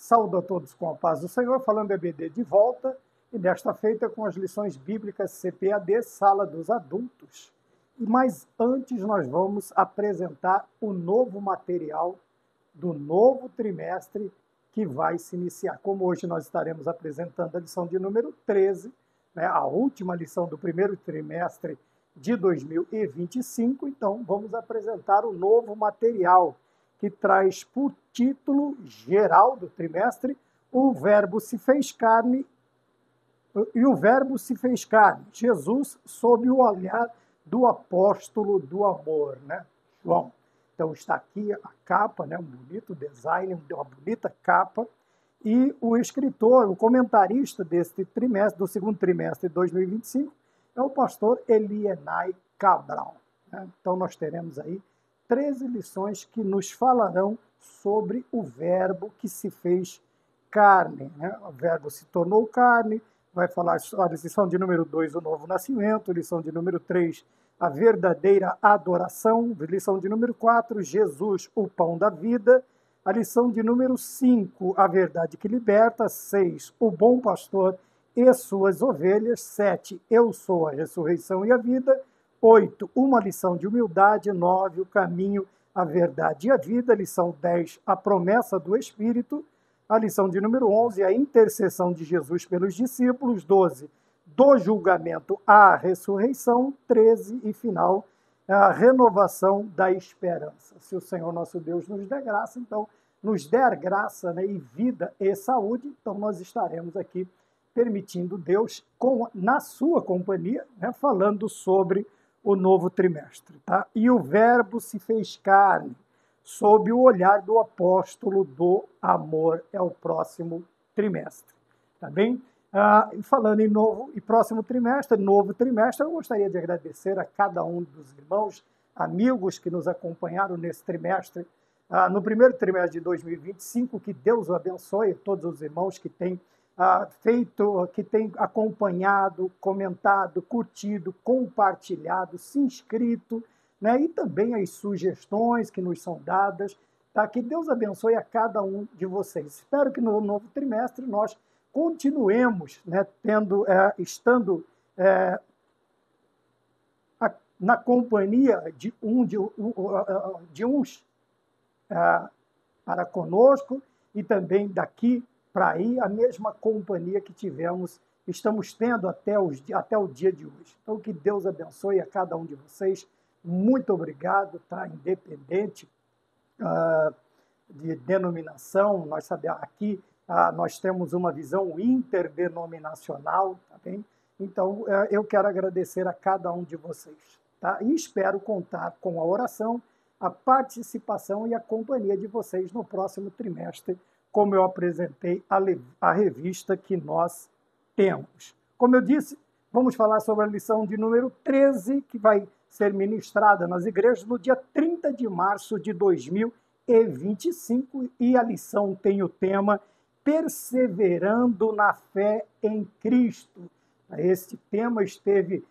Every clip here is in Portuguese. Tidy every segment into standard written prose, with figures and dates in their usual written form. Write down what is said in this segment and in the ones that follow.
Saúdo a todos com a paz do Senhor, falando EBD de volta, e desta feita com as lições bíblicas CPAD, Sala dos Adultos. Mas antes nós vamos apresentar o novo material do novo trimestre que vai se iniciar. Como hoje nós estaremos apresentando a lição de número 13, né, a última lição do primeiro trimestre de 2025, então vamos apresentar o novo material, que traz por título geral do trimestre o Verbo se fez carne, e o Verbo se fez carne, Jesus sob o olhar do apóstolo do amor, né? João. Então está aqui a capa, né? Um bonito design, uma bonita capa, e o escritor, o comentarista deste trimestre, do segundo trimestre de 2025, é o pastor Elienay Cabral, né? Então nós teremos aí 13 lições que nos falarão sobre o Verbo que se fez carne, né? O Verbo se tornou carne, vai falar sobre a lição de número 2, o novo nascimento, lição de número 3, a verdadeira adoração, lição de número 4, Jesus, o pão da vida, a lição de número 5, a verdade que liberta, 6, o bom pastor e suas ovelhas, 7, eu sou a ressurreição e a vida, 8, uma lição de humildade, 9, o caminho, a verdade e a vida, lição 10, a promessa do Espírito, a lição de número 11, a intercessão de Jesus pelos discípulos, 12, do julgamento à ressurreição, 13 e final, a renovação da esperança. Se o Senhor nosso Deus nos der graça, então, nos der graça, né, e vida e saúde, então nós estaremos aqui permitindo Deus, na sua companhia, né, falando sobre o novo trimestre. Tá? E o Verbo se fez carne, sob o olhar do apóstolo do amor, é o próximo trimestre. Tá bem? Falando em novo e próximo trimestre, novo trimestre, eu gostaria de agradecer a cada um dos irmãos, amigos que nos acompanharam nesse trimestre, no primeiro trimestre de 2025, que Deus o abençoe, todos os irmãos que têm que têm acompanhado, comentado, curtido, compartilhado, se inscrito, né? E também as sugestões que nos são dadas, tá? Que Deus abençoe a cada um de vocês. Espero que no novo trimestre nós continuemos, né, estando na companhia de uns para conosco e também daqui para aí a mesma companhia que estamos tendo até o dia de hoje. Então que Deus abençoe a cada um de vocês. Muito obrigado, tá? Independente de denominação, nós sabemos aqui nós temos uma visão interdenominacional, tá bem? Então, eu quero agradecer a cada um de vocês, tá? E espero contar com a oração, a participação e a companhia de vocês no próximo trimestre, como eu apresentei a revista que nós temos. Como eu disse, vamos falar sobre a lição de número 13, que vai ser ministrada nas igrejas no dia 30 de março de 2025, e a lição tem o tema Perseverando na Fé em Cristo. Este tema esteve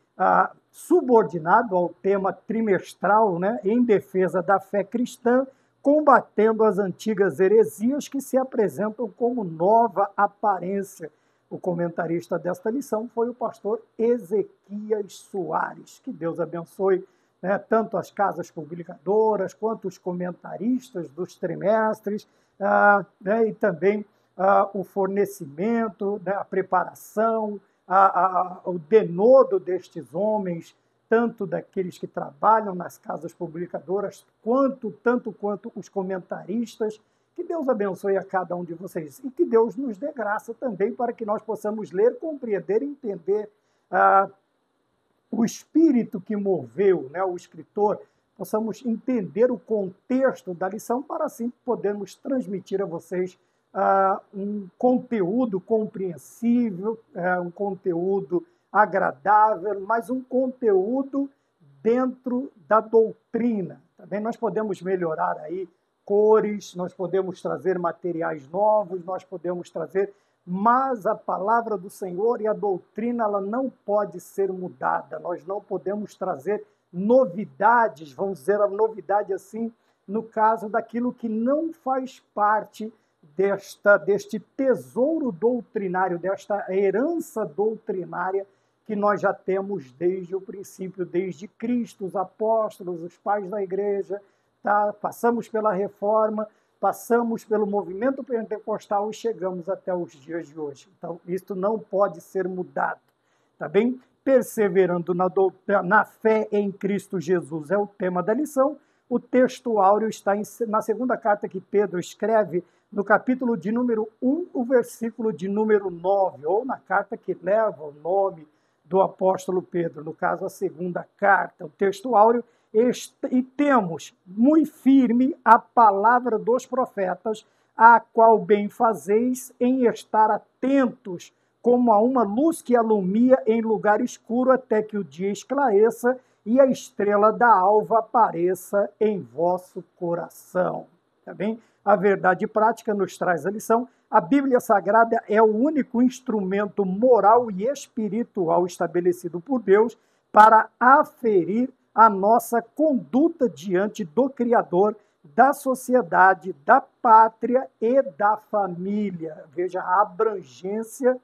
subordinado ao tema trimestral, né, em defesa da fé cristã, combatendo as antigas heresias que se apresentam como nova aparência. O comentarista desta lição foi o pastor Ezequias Soares. Que Deus abençoe, né, tanto as casas publicadoras quanto os comentaristas dos trimestres, né, e também o fornecimento, né, a preparação, o denodo destes homens, tanto daqueles que trabalham nas casas publicadoras, tanto quanto os comentaristas. Que Deus abençoe a cada um de vocês e que Deus nos dê graça também para que nós possamos ler, compreender e entender o espírito que moveu, né, o escritor, possamos entender o contexto da lição para assim podermos transmitir a vocês um conteúdo compreensível, um conteúdo agradável, mas um conteúdo dentro da doutrina. Também nós podemos melhorar aí cores, nós podemos trazer materiais novos, nós podemos trazer, mas a palavra do Senhor e a doutrina ela não pode ser mudada. Nós não podemos trazer novidades, vamos dizer a novidade assim, no caso daquilo que não faz parte deste tesouro doutrinário, desta herança doutrinária que nós já temos desde o princípio, desde Cristo, os apóstolos, os pais da igreja, tá? Passamos pela reforma, passamos pelo movimento pentecostal e chegamos até os dias de hoje. Então, isso não pode ser mudado, tá bem? Perseverando na fé em Cristo Jesus é o tema da lição. O texto áureo está na segunda carta que Pedro escreve, no capítulo de número 1, o versículo de número 9, ou na carta que leva o nome do apóstolo Pedro, no caso, a segunda carta, o texto áureo, e temos muito firme a palavra dos profetas, a qual bem fazeis em estar atentos, como a uma luz que alumia em lugar escuro, até que o dia esclareça e a estrela da alva apareça em vosso coração. Tá bem? A verdade prática nos traz a lição. A Bíblia Sagrada é o único instrumento moral e espiritual estabelecido por Deus para aferir a nossa conduta diante do Criador, da sociedade, da pátria e da família. Veja a abrangência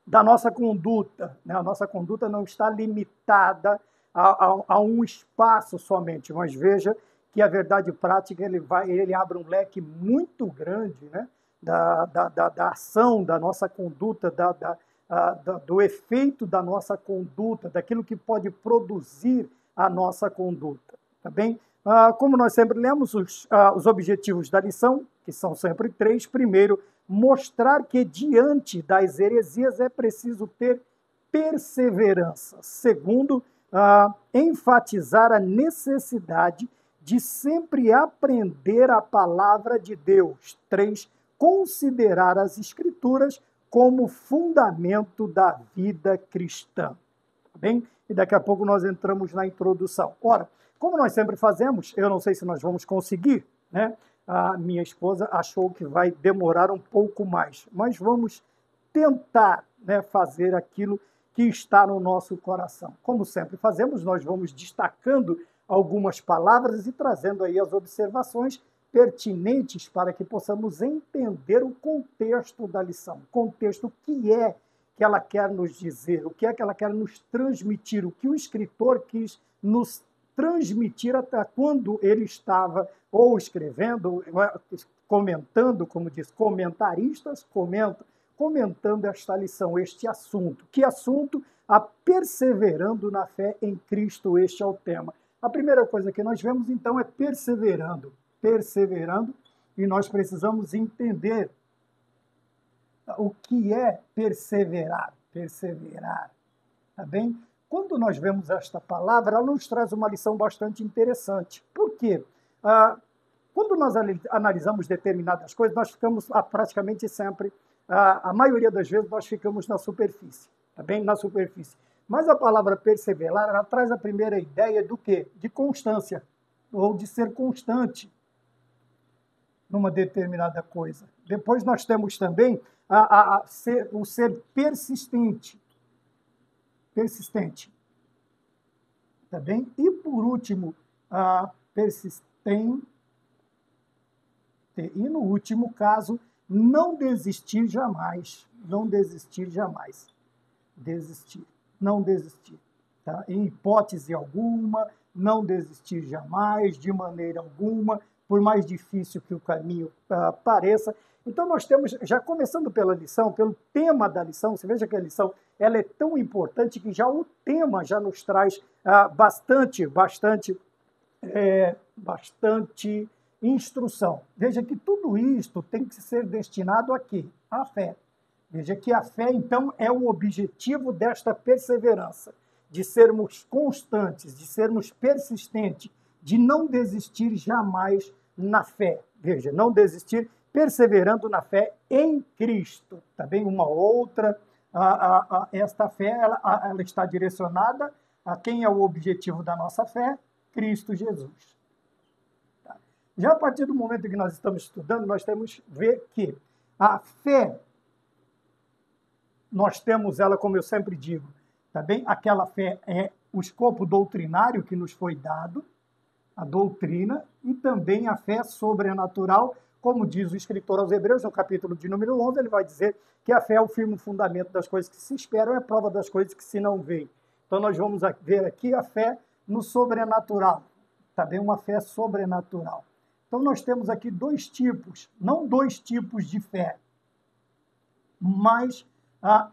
da nossa conduta. Né? A nossa conduta não está limitada a um espaço somente, mas veja que a verdade prática ele abre um leque muito grande, né? da ação, da nossa conduta, do efeito da nossa conduta, daquilo que pode produzir a nossa conduta. Tá bem? Como nós sempre lemos, os objetivos da lição, que são sempre 3. Primeiro, mostrar que diante das heresias é preciso ter perseverança. Segundo, enfatizar a necessidade de sempre aprender a palavra de Deus. 3, considerar as Escrituras como fundamento da vida cristã. Tá bem? E daqui a pouco nós entramos na introdução. Ora, como nós sempre fazemos, eu não sei se nós vamos conseguir, né? A minha esposa achou que vai demorar um pouco mais, mas vamos tentar, né, fazer aquilo que está no nosso coração. Como sempre fazemos, nós vamos destacando algumas palavras e trazendo aí as observações pertinentes para que possamos entender o contexto da lição. Contexto, o que é que ela quer nos dizer, o que é que ela quer nos transmitir, o que o escritor quis nos transmitir até quando ele estava ou escrevendo, comentando, como diz, comentaristas comentando esta lição, este assunto. Que assunto? A perseverando na fé em Cristo, este é o tema. A primeira coisa que nós vemos, então, é perseverando, e nós precisamos entender o que é perseverar, tá bem? Quando nós vemos esta palavra, ela nos traz uma lição bastante interessante. Por quê? Quando nós analisamos determinadas coisas, nós ficamos praticamente sempre, a maioria das vezes, nós ficamos na superfície, tá bem? Na superfície. Mas a palavra perseverar, ela traz a primeira ideia do quê? De constância, ou de ser constante numa determinada coisa. Depois nós temos também o ser persistente. Tá bem? E por último, a persistente. E no último caso, não desistir jamais. Não desistir jamais. Não desistir. Tá? Em hipótese alguma, não desistir jamais, de maneira alguma, por mais difícil que o caminho pareça. Então nós temos, já começando pela lição, pelo tema da lição, você veja que a lição ela é tão importante que já o tema já nos traz bastante instrução. Veja que tudo isto tem que ser destinado a quê? À fé. Veja que a fé, então, é o objetivo desta perseverança, de sermos constantes, de sermos persistentes, de não desistir jamais na fé. Veja, não desistir, perseverando na fé em Cristo. Tá bem? Uma outra, esta fé, ela está direcionada a quem é o objetivo da nossa fé? Cristo Jesus. Tá? Já a partir do momento que nós estamos estudando, nós temos que ver que a fé, nós temos ela, como eu sempre digo, tá bem? Aquela fé é o escopo doutrinário que nos foi dado, a doutrina, e também a fé sobrenatural como diz o escritor aos Hebreus, no capítulo de número 11, ele vai dizer que a fé é o firme fundamento das coisas que se esperam, é a prova das coisas que se não veem. Então, nós vamos ver aqui a fé no sobrenatural, também uma fé sobrenatural. Então, nós temos aqui dois tipos, não dois tipos de fé, mas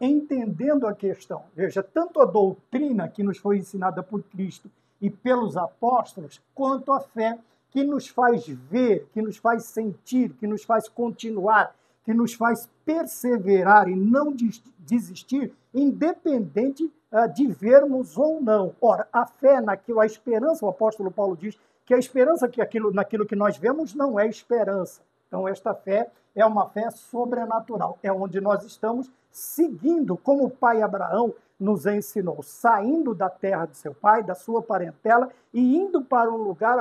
entendendo a questão. Veja, tanto a doutrina que nos foi ensinada por Cristo e pelos apóstolos, quanto a fé que nos faz ver, que nos faz sentir, que nos faz continuar, que nos faz perseverar e não desistir, independente de vermos ou não. Ora, a fé naquilo, a esperança, o apóstolo Paulo diz que a esperança naquilo que nós vemos não é esperança. Então, esta fé é uma fé sobrenatural, é onde nós estamos seguindo, como o pai Abraão nos ensinou, saindo da terra de seu pai, da sua parentela, e indo para um lugar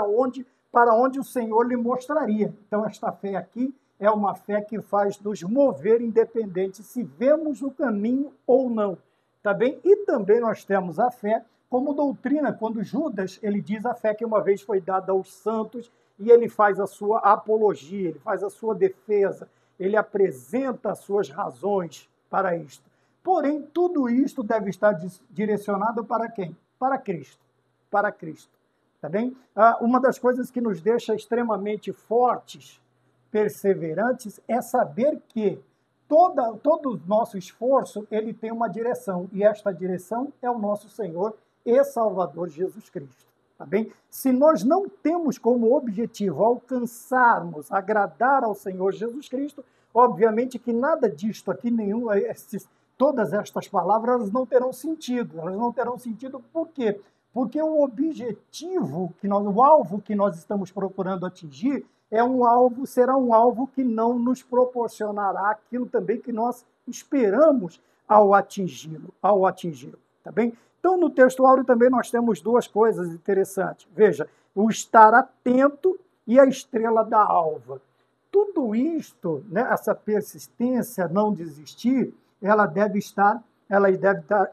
para onde o Senhor lhe mostraria. Então, esta fé aqui é uma fé que faz nos mover independente se vemos o caminho ou não. Tá bem? E também nós temos a fé como doutrina, quando Judas ele diz a fé que uma vez foi dada aos santos, e ele faz a sua apologia, ele faz a sua defesa, ele apresenta as suas razões para isto. Porém, tudo isto deve estar direcionado para quem? Para Cristo. Para Cristo. Tá bem? Uma das coisas que nos deixa extremamente fortes, perseverantes, é saber que todo o nosso esforço ele tem uma direção, e esta direção é o nosso Senhor e Salvador Jesus Cristo. Tá bem? Se nós não temos como objetivo alcançarmos, agradar ao Senhor Jesus Cristo, obviamente que nada disto aqui, todas estas palavras não terão sentido. Elas não terão sentido por quê? Porque o objetivo, o alvo que nós estamos procurando atingir, será um alvo que não nos proporcionará aquilo também que nós esperamos ao atingi-lo. Tá bem? Então, no texto áureo também nós temos duas coisas interessantes. Veja, o estar atento e a estrela da alva. Tudo isto, né, essa persistência, não desistir, ela deve estar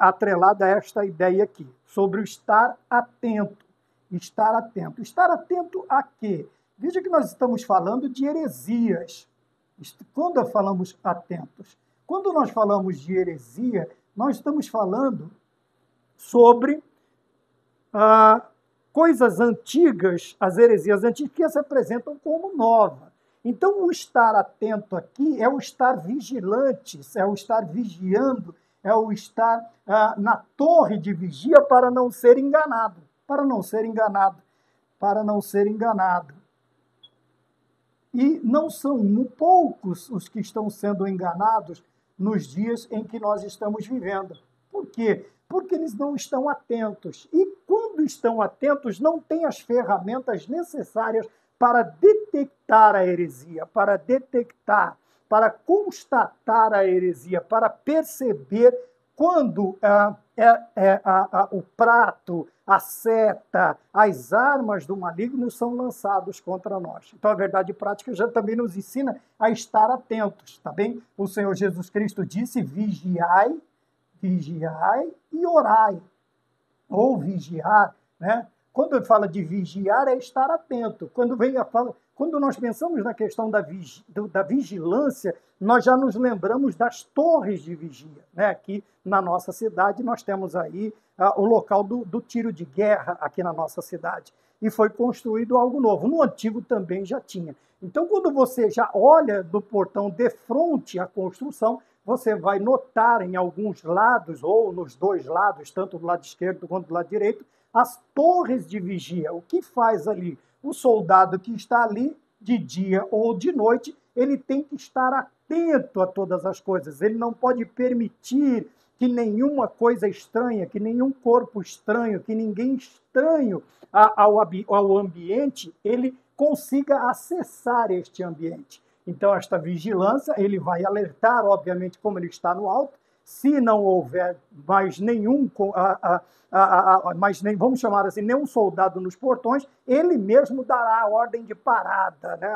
atrelada a esta ideia aqui, sobre o estar atento. Estar atento. Estar atento a quê? Veja que nós estamos falando de heresias. Quando falamos atentos? Quando nós falamos de heresia, nós estamos falando sobre coisas antigas, as heresias antigas, que se apresentam como nova. Então, o estar atento aqui é o estar vigilante, é o estar vigiando, é o estar na torre de vigia para não ser enganado, para não ser enganado. E não são poucos os que estão sendo enganados nos dias em que nós estamos vivendo. Por quê? Porque eles não estão atentos. E quando estão atentos, não têm as ferramentas necessárias para detectar a heresia, para constatar a heresia, para perceber quando o prato, a seta, as armas do maligno são lançados contra nós. Então, a verdade prática já também nos ensina a estar atentos, tá bem? O Senhor Jesus Cristo disse, vigiai e orai, ou vigiar, né? Quando ele fala de vigiar, é estar atento. Quando nós pensamos na questão da vigilância, nós já nos lembramos das torres de vigia, né? Aqui na nossa cidade, nós temos aí o local do tiro de guerra aqui na nossa cidade. E foi construído algo novo. No antigo também já tinha. Então, quando você já olha do portão de frente à construção, você vai notar em alguns lados, ou nos dois lados, tanto do lado esquerdo quanto do lado direito, as torres de vigia. O que faz ali? O soldado que está ali, de dia ou de noite, ele tem que estar atento a todas as coisas. Ele não pode permitir que nenhuma coisa estranha, que nenhum corpo estranho, que ninguém estranho ao ambiente, ele consiga acessar este ambiente. Então, esta vigilância, ele vai alertar, obviamente, como ele está no alto, se não houver mais nenhum, vamos chamar assim, nenhum soldado nos portões, ele mesmo dará a ordem de parada, né?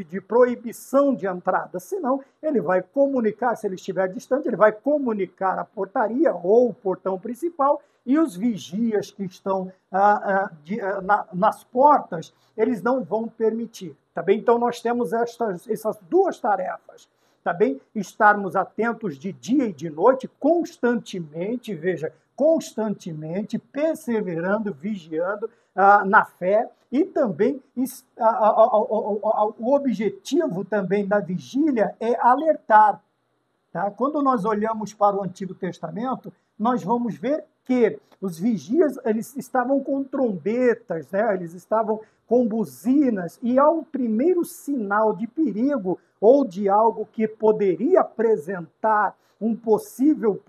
De proibição de entrada. Senão, ele vai comunicar, se ele estiver distante, ele vai comunicar a portaria ou o portão principal, e os vigias que estão nas portas, eles não vão permitir. Tá bem? Então, nós temos essas duas tarefas. Tá bem? Estarmos atentos de dia e de noite, constantemente, veja, constantemente, perseverando, vigiando na fé, e também o objetivo também da vigília é alertar. Tá? Quando nós olhamos para o Antigo Testamento, nós vamos ver que os vigias eles estavam com trombetas, né? Eles estavam com buzinas, e ao primeiro sinal de perigo ou de algo que poderia apresentar um possível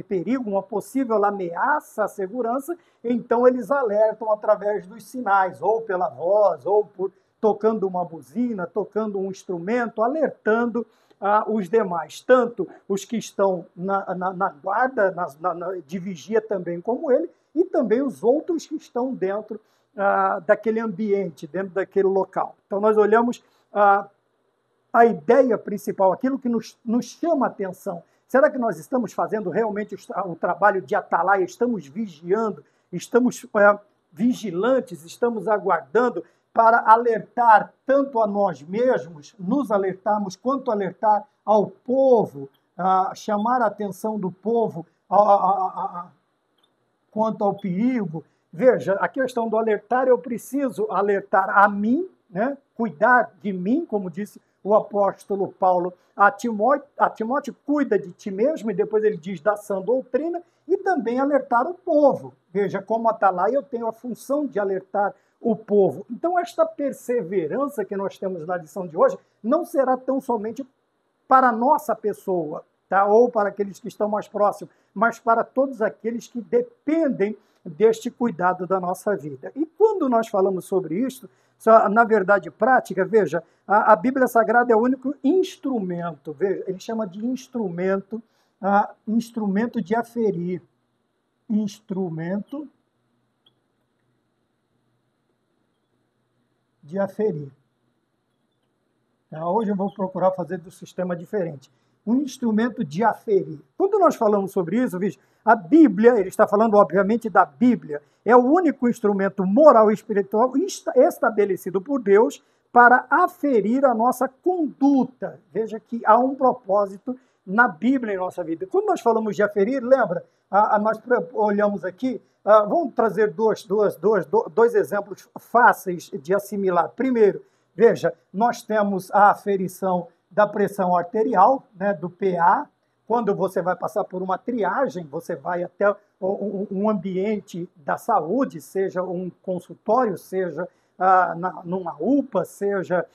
perigo, uma possível ameaça à segurança, então eles alertam através dos sinais, ou pela voz, ou por tocando uma buzina, tocando um instrumento, alertando os demais, tanto os que estão na guarda, de vigia também como ele, e também os outros que estão dentro daquele ambiente, dentro daquele local. Então, nós olhamos a ideia principal, aquilo que nos chama a atenção. Será que nós estamos fazendo realmente o trabalho de atalaia? Estamos vigiando, estamos vigilantes, estamos aguardando para alertar tanto a nós mesmos, nos alertarmos, quanto alertar ao povo, chamar a atenção do povo quanto ao perigo. Veja, a questão do alertar, eu preciso alertar a mim, né? Cuidar de mim, como disse o apóstolo Paulo a Timóteo, cuida de ti mesmo, e depois ele diz da sã doutrina, e também alertar o povo. Veja, como atalaia, eu tenho a função de alertar o povo. Então, esta perseverança que nós temos na lição de hoje não será tão somente para a nossa pessoa, tá? Ou para aqueles que estão mais próximos, mas para todos aqueles que dependem deste cuidado da nossa vida. E quando nós falamos sobre isso, na verdade prática, veja, a Bíblia Sagrada é o único instrumento, veja, ele chama de instrumento, instrumento de aferir, instrumento de aferir. Hoje eu vou procurar fazer do sistema diferente. Um instrumento de aferir. Quando nós falamos sobre isso, veja, a Bíblia, ele está falando obviamente da Bíblia, é o único instrumento moral e espiritual estabelecido por Deus para aferir a nossa conduta. Veja que há um propósito na Bíblia em nossa vida. Quando nós falamos de aferir, lembra, nós olhamos aqui, vamos trazer dois exemplos fáceis de assimilar. Primeiro, veja, nós temos a aferição da pressão arterial, né, do PA. Quando você vai passar por uma triagem, você vai até um ambiente da saúde, seja um consultório, seja numa UPA, seja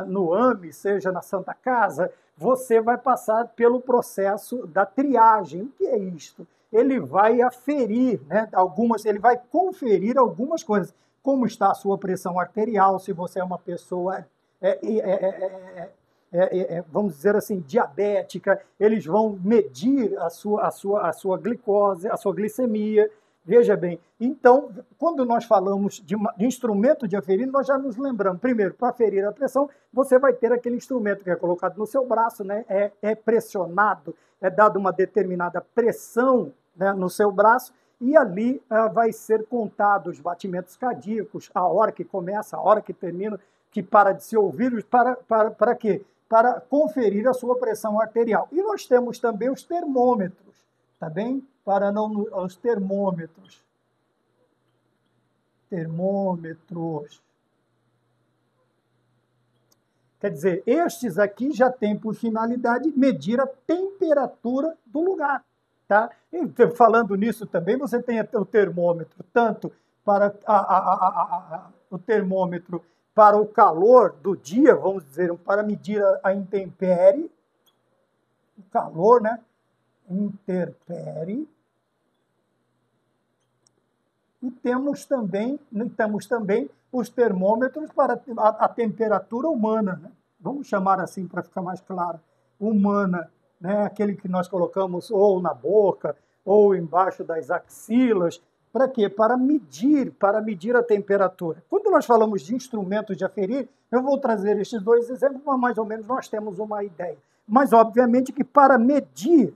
no AME, seja na Santa Casa, você vai passar pelo processo da triagem. O que é isto? Ele vai aferir, né, ele vai conferir algumas coisas, como está a sua pressão arterial, se você é uma pessoa vamos dizer assim, diabética, eles vão medir a sua glicose, a sua glicemia. Veja bem, então, quando nós falamos de instrumento de aferir, nós já nos lembramos, primeiro, para aferir a pressão, você vai ter aquele instrumento que é colocado no seu braço, né? É pressionado, é dado uma determinada pressão, né, no seu braço, e ali vai ser contado os batimentos cardíacos, a hora que começa, a hora que termina, que para de se ouvir, para quê? Para conferir a sua pressão arterial. E nós temos também os termômetros, tá bem? Os termômetros. Termômetros. Quer dizer, estes aqui já têm por finalidade medir a temperatura do lugar, tá? Então, falando nisso também, você tem o termômetro, tanto para o termômetro para o calor do dia, vamos dizer, para medir a intempérie, o calor, né? Intempérie. E temos também os termômetros para a temperatura humana, né? Vamos chamar assim para ficar mais claro, humana. né? Aquele que nós colocamos ou na boca ou embaixo das axilas. Para quê? Para medir a temperatura. Quando nós falamos de instrumentos de aferir, eu vou trazer estes dois exemplos, mas mais ou menos nós temos uma ideia. Mas, obviamente, que para medir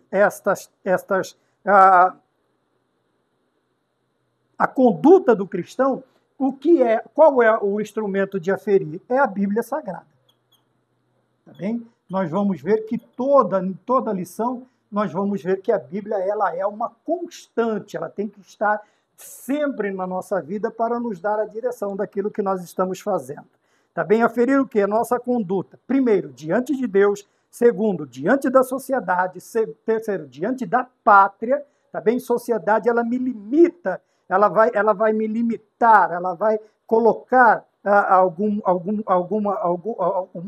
a conduta do cristão, qual é o instrumento de aferir? É a Bíblia Sagrada. Tá bem? Nós vamos ver que em toda lição, nós vamos ver que a Bíblia ela é uma constante, ela tem que estar sempre na nossa vida para nos dar a direção daquilo que nós estamos fazendo. Tá bem? Aferir o quê? A nossa conduta. Primeiro, diante de Deus. Segundo, diante da sociedade. Terceiro, diante da pátria. Tá bem? Sociedade, ela me limita, ela vai me limitar, ela vai colocar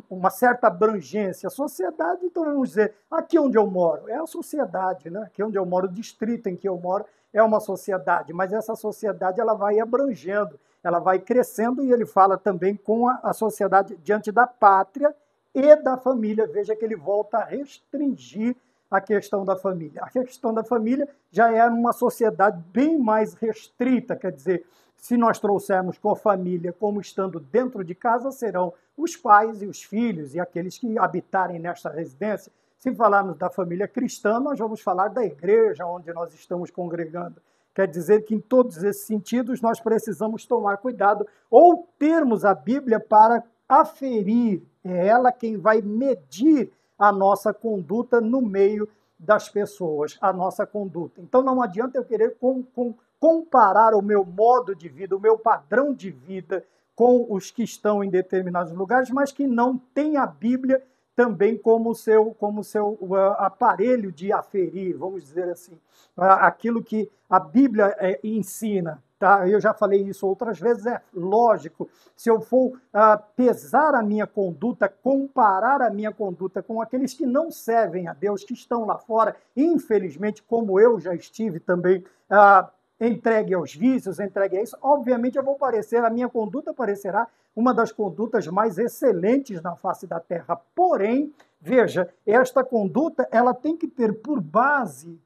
uma certa abrangência. A sociedade, então vamos dizer, aqui onde eu moro, é a sociedade, né? Aqui onde eu moro, o distrito em que eu moro, é uma sociedade, mas essa sociedade ela vai abrangendo, ela vai crescendo, e ele fala também com a sociedade diante da pátria e da família. Veja que ele volta a restringir a questão da família. A questão da família já é uma sociedade bem mais restrita, quer dizer, se nós trouxermos com a família como estando dentro de casa, serão os pais e os filhos e aqueles que habitarem nesta residência. Se falarmos da família cristã, nós vamos falar da igreja onde nós estamos congregando. Quer dizer que em todos esses sentidos nós precisamos tomar cuidado ou termos a Bíblia para aferir. É ela quem vai medir a nossa conduta no meio das pessoas, a nossa conduta. Então não adianta eu querer comparar o meu modo de vida, o meu padrão de vida com os que estão em determinados lugares, mas que não tem a Bíblia também como seu aparelho de aferir, vamos dizer assim, aquilo que a Bíblia ensina. Tá? Eu já falei isso outras vezes, é lógico, se eu for pesar a minha conduta, comparar a minha conduta com aqueles que não servem a Deus, que estão lá fora, infelizmente, como eu já estive também entregue aos vícios, entregue a isso, obviamente a minha conduta parecerá uma das condutas mais excelentes na face da terra. Porém, veja, esta conduta ela tem que ter por base,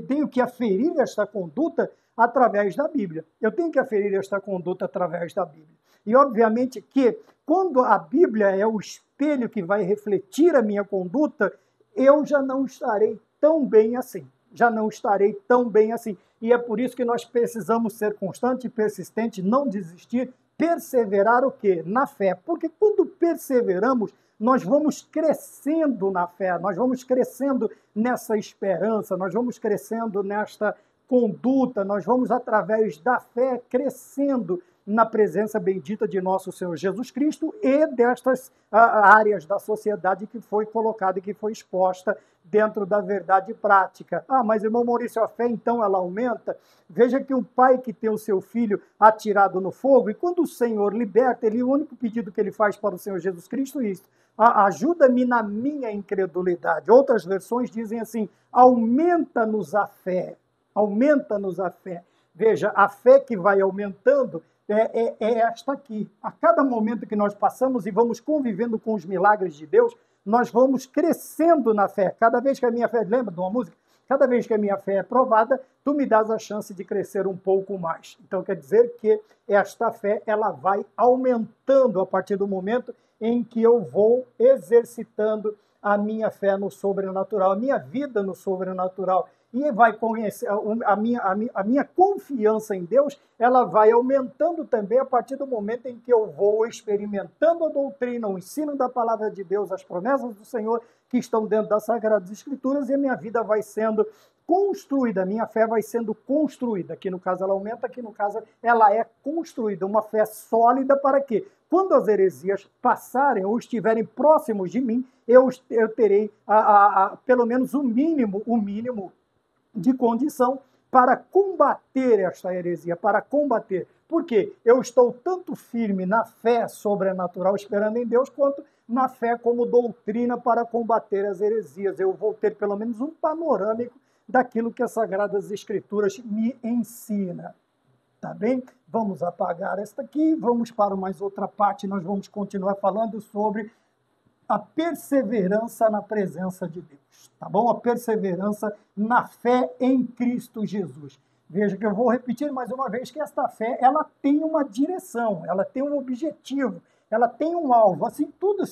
tenho que aferir esta conduta através da Bíblia. Eu tenho que aferir esta conduta através da Bíblia. E, obviamente, que quando a Bíblia é o espelho que vai refletir a minha conduta, eu já não estarei tão bem assim. Já não estarei tão bem assim. E é por isso que nós precisamos ser constantes e persistentes, não desistir, perseverar o quê? Na fé. Porque quando perseveramos, nós vamos crescendo na fé, nós vamos crescendo nessa esperança, nós vamos crescendo nesta conduta, nós vamos, através da fé, crescendo na presença bendita de nosso Senhor Jesus Cristo e destas áreas da sociedade que foi colocada e que foi exposta dentro da verdade prática. Mas, irmão Maurício, a fé, então, ela aumenta? Veja que um pai que tem o seu filho atirado no fogo, e quando o Senhor liberta, o único pedido que ele faz para o Senhor Jesus Cristo é isso: ajuda-me na minha incredulidade. Outras versões dizem assim: aumenta-nos a fé. Aumenta-nos a fé. Veja, a fé que vai aumentando é esta aqui. A cada momento que nós passamos e vamos convivendo com os milagres de Deus, nós vamos crescendo na fé. Cada vez que a minha fé, lembra de uma música? Cada vez que a minha fé é provada, tu me dás a chance de crescer um pouco mais. Então, quer dizer que esta fé ela vai aumentando a partir do momento em que eu vou exercitando a minha fé no sobrenatural, a minha vida no sobrenatural. E vai conhecer a minha confiança em Deus, ela vai aumentando também a partir do momento em que eu vou experimentando a doutrina, o ensino da palavra de Deus, as promessas do Senhor que estão dentro das Sagradas Escrituras, e a minha vida vai sendo construída, a minha fé vai sendo construída. Aqui no caso ela aumenta, aqui no caso ela é construída, uma fé sólida para quê? Quando as heresias passarem ou estiverem próximos de mim, eu terei pelo menos o mínimo de condição para combater esta heresia, para combater. Porque eu estou tanto firme na fé sobrenatural, esperando em Deus, quanto na fé como doutrina para combater as heresias. Eu vou ter pelo menos um panorâmico daquilo que as Sagradas Escrituras me ensinam. Tá bem? Vamos apagar esta aqui, vamos para mais outra parte, nós vamos continuar falando sobre a perseverança na presença de Deus, tá bom? A perseverança na fé em Cristo Jesus. Veja que eu vou repetir mais uma vez que esta fé, ela tem uma direção, ela tem um objetivo, ela tem um alvo, assim, tudo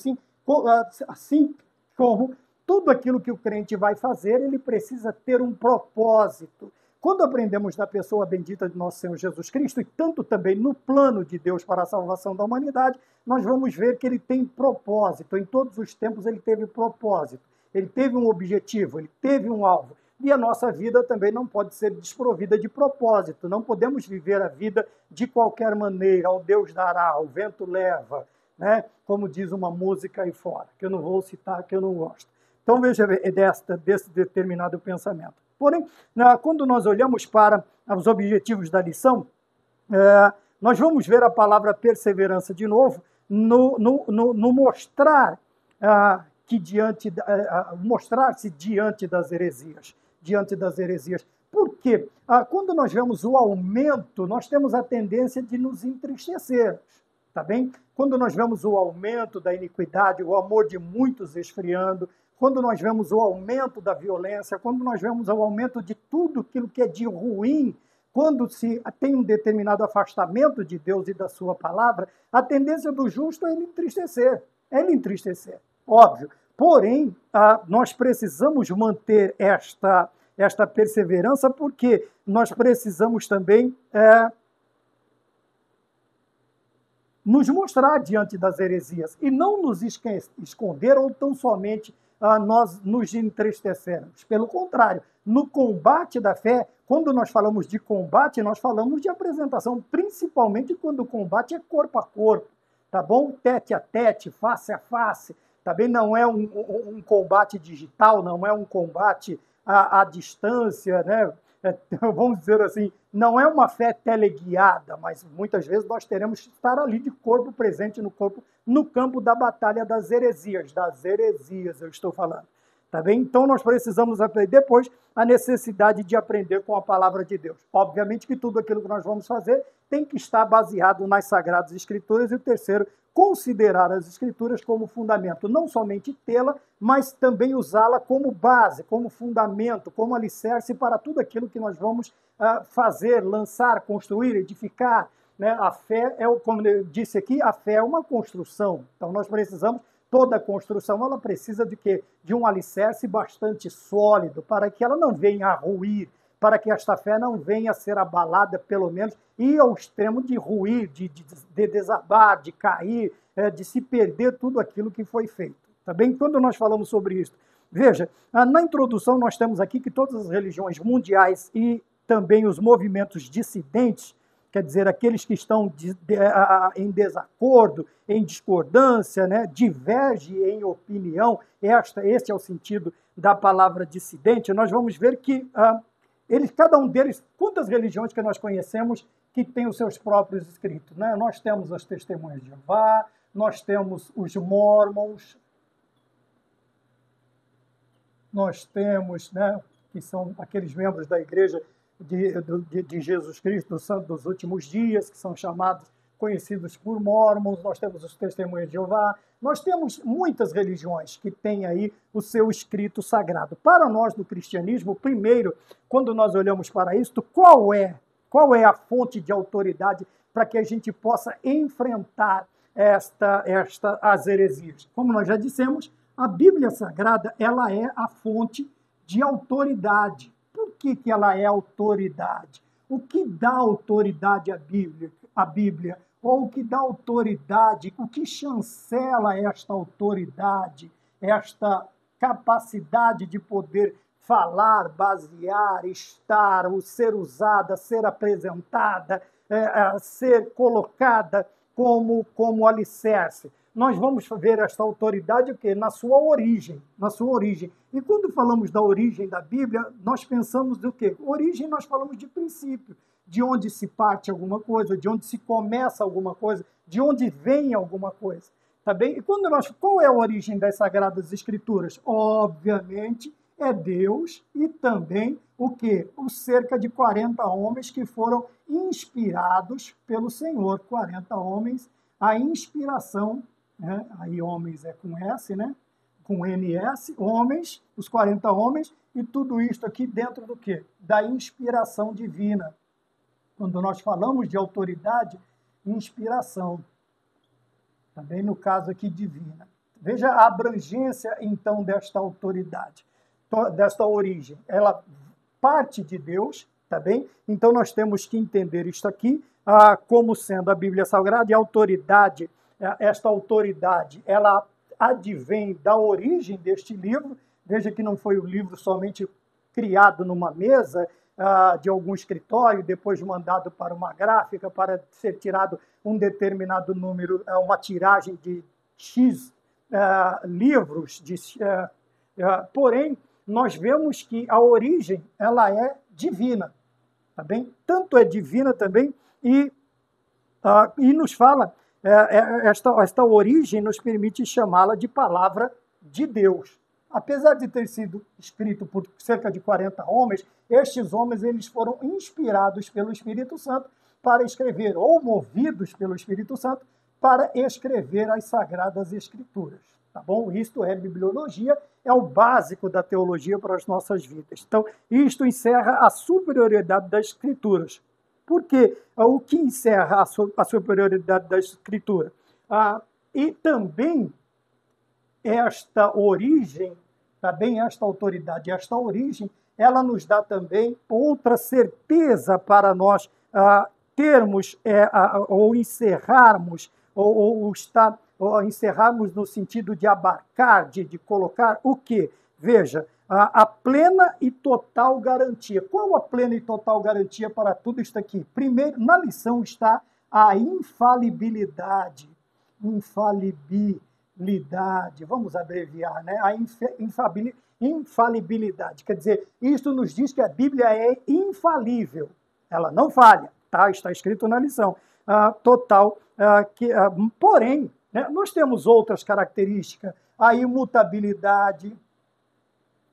assim como tudo aquilo que o crente vai fazer, ele precisa ter um propósito. Quando aprendemos da pessoa bendita de nosso Senhor Jesus Cristo, e tanto também no plano de Deus para a salvação da humanidade, nós vamos ver que ele tem propósito. Em todos os tempos ele teve propósito. Ele teve um objetivo, ele teve um alvo. E a nossa vida também não pode ser desprovida de propósito. Não podemos viver a vida de qualquer maneira. Ao Deus dará, o vento leva, né? Como diz uma música aí fora, que eu não vou citar, que eu não gosto. Então veja desse determinado pensamento. Porém, quando nós olhamos para os objetivos da lição, nós vamos ver a palavra perseverança de novo no mostrar que mostrar-se diante das heresias. Por quê? Quando nós vemos o aumento, nós temos a tendência de nos entristecer, tá bem? Quando nós vemos o aumento da iniquidade, o amor de muitos esfriando, quando nós vemos o aumento da violência, quando nós vemos o aumento de tudo aquilo que é de ruim, quando se tem um determinado afastamento de Deus e da sua palavra, a tendência do justo é ele entristecer, óbvio. Porém, nós precisamos manter esta perseverança, porque nós precisamos também nos mostrar diante das heresias e não nos esconder ou tão somente nós nos entristecermos. Pelo contrário, no combate da fé, quando nós falamos de combate, nós falamos de apresentação, principalmente quando o combate é corpo a corpo, tá bom? Tete a tete, face a face, também não é um combate digital, não é um combate à distância, né? Vamos dizer assim, não é uma fé teleguiada, mas muitas vezes nós teremos que estar ali de corpo presente no campo da batalha das heresias eu estou falando, tá bem? Então nós precisamos aprender depois a necessidade de aprender com a palavra de Deus. Obviamente que tudo aquilo que nós vamos fazer tem que estar baseado nas Sagradas Escrituras, e o terceiro, considerar as Escrituras como fundamento, não somente tê-la, mas também usá-la como base, como fundamento, como alicerce para tudo aquilo que nós vamos fazer, lançar, construir, edificar, né? A fé como eu disse aqui, a fé é uma construção. Então nós precisamos, toda construção, ela precisa de quê? De um alicerce bastante sólido, para que ela não venha a ruir, para que esta fé não venha a ser abalada, pelo menos, e ao extremo de ruir, de desabar, de cair, de se perder tudo aquilo que foi feito. Tá bem? Quando nós falamos sobre isso, veja, na introdução nós temos aqui que todas as religiões mundiais e também os movimentos dissidentes, quer dizer, aqueles que estão em desacordo, em discordância, né, divergem em opinião, este é o sentido da palavra dissidente. Nós vamos ver que cada um deles, quantas religiões que nós conhecemos que têm os seus próprios escritos, né? Nós temos as Testemunhas de Jeová, nós temos os Mormons, nós temos, né, que são aqueles membros da Igreja de Jesus Cristo, do Santo dos Últimos Dias, que são conhecidos por Mormons, nós temos os Testemunhas de Jeová, nós temos muitas religiões que têm aí o seu escrito sagrado. Para nós do cristianismo, primeiro, quando nós olhamos para isto, qual é a fonte de autoridade para que a gente possa enfrentar as heresias? Como nós já dissemos, a Bíblia Sagrada, ela é a fonte de autoridade. Por que ela é autoridade? O que dá autoridade à Bíblia? Ou o que dá autoridade, o que chancela esta autoridade, esta capacidade de poder falar, basear, estar, ser usada, ser apresentada, ser colocada como alicerce? Nós vamos ver esta autoridade o quê? Na sua origem. E quando falamos da origem da Bíblia, nós pensamos do quê? Origem, nós falamos de princípio, de onde se parte alguma coisa, de onde se começa alguma coisa, de onde vem alguma coisa. Tá bem? E qual é a origem das Sagradas Escrituras? Obviamente, é Deus e também o quê? Os cerca de 40 homens que foram inspirados pelo Senhor. 40 homens, a inspiração né? Aí homens é com S, né? Com NS, homens, os 40 homens, e tudo isto aqui dentro do quê? Da inspiração divina. Quando nós falamos de autoridade, inspiração. Também no caso aqui divina. Veja a abrangência, então, desta autoridade, desta origem. Ela parte de Deus, tá bem? Então nós temos que entender isto aqui como sendo a Bíblia Sagrada e a autoridade. Esta autoridade, ela advém da origem deste livro. Veja que não foi o livro somente criado numa mesa de algum escritório, depois mandado para uma gráfica para ser tirado um determinado número, uma tiragem de X livros. Porém, nós vemos que a origem ela é divina, tá bem? Tanto é divina também e nos fala esta origem nos permite chamá-la de palavra de Deus. Apesar de ter sido escrito por cerca de 40 homens, estes homens eles foram inspirados pelo Espírito Santo para escrever, ou movidos pelo Espírito Santo, para escrever as Sagradas Escrituras. Tá bom? Isto é bibliologia, é o básico da teologia para as nossas vidas. Então, isto encerra a superioridade das Escrituras. Por quê? O que encerra a superioridade da Escritura? E também esta origem, também esta autoridade, esta origem, ela nos dá também outra certeza para nós termos ou encerrarmos, ou encerrarmos no sentido de abarcar, de colocar o quê? Veja, a plena e total garantia. Qual a plena e total garantia para tudo isso aqui? Primeiro, na lição está a infalibilidade. Infalibilidade, vamos abreviar, né? A infalibilidade. Quer dizer, isto nos diz que a Bíblia é infalível. Ela não falha, tá? Está escrito na lição. Total. Porém, né, nós temos outras características. A imutabilidade.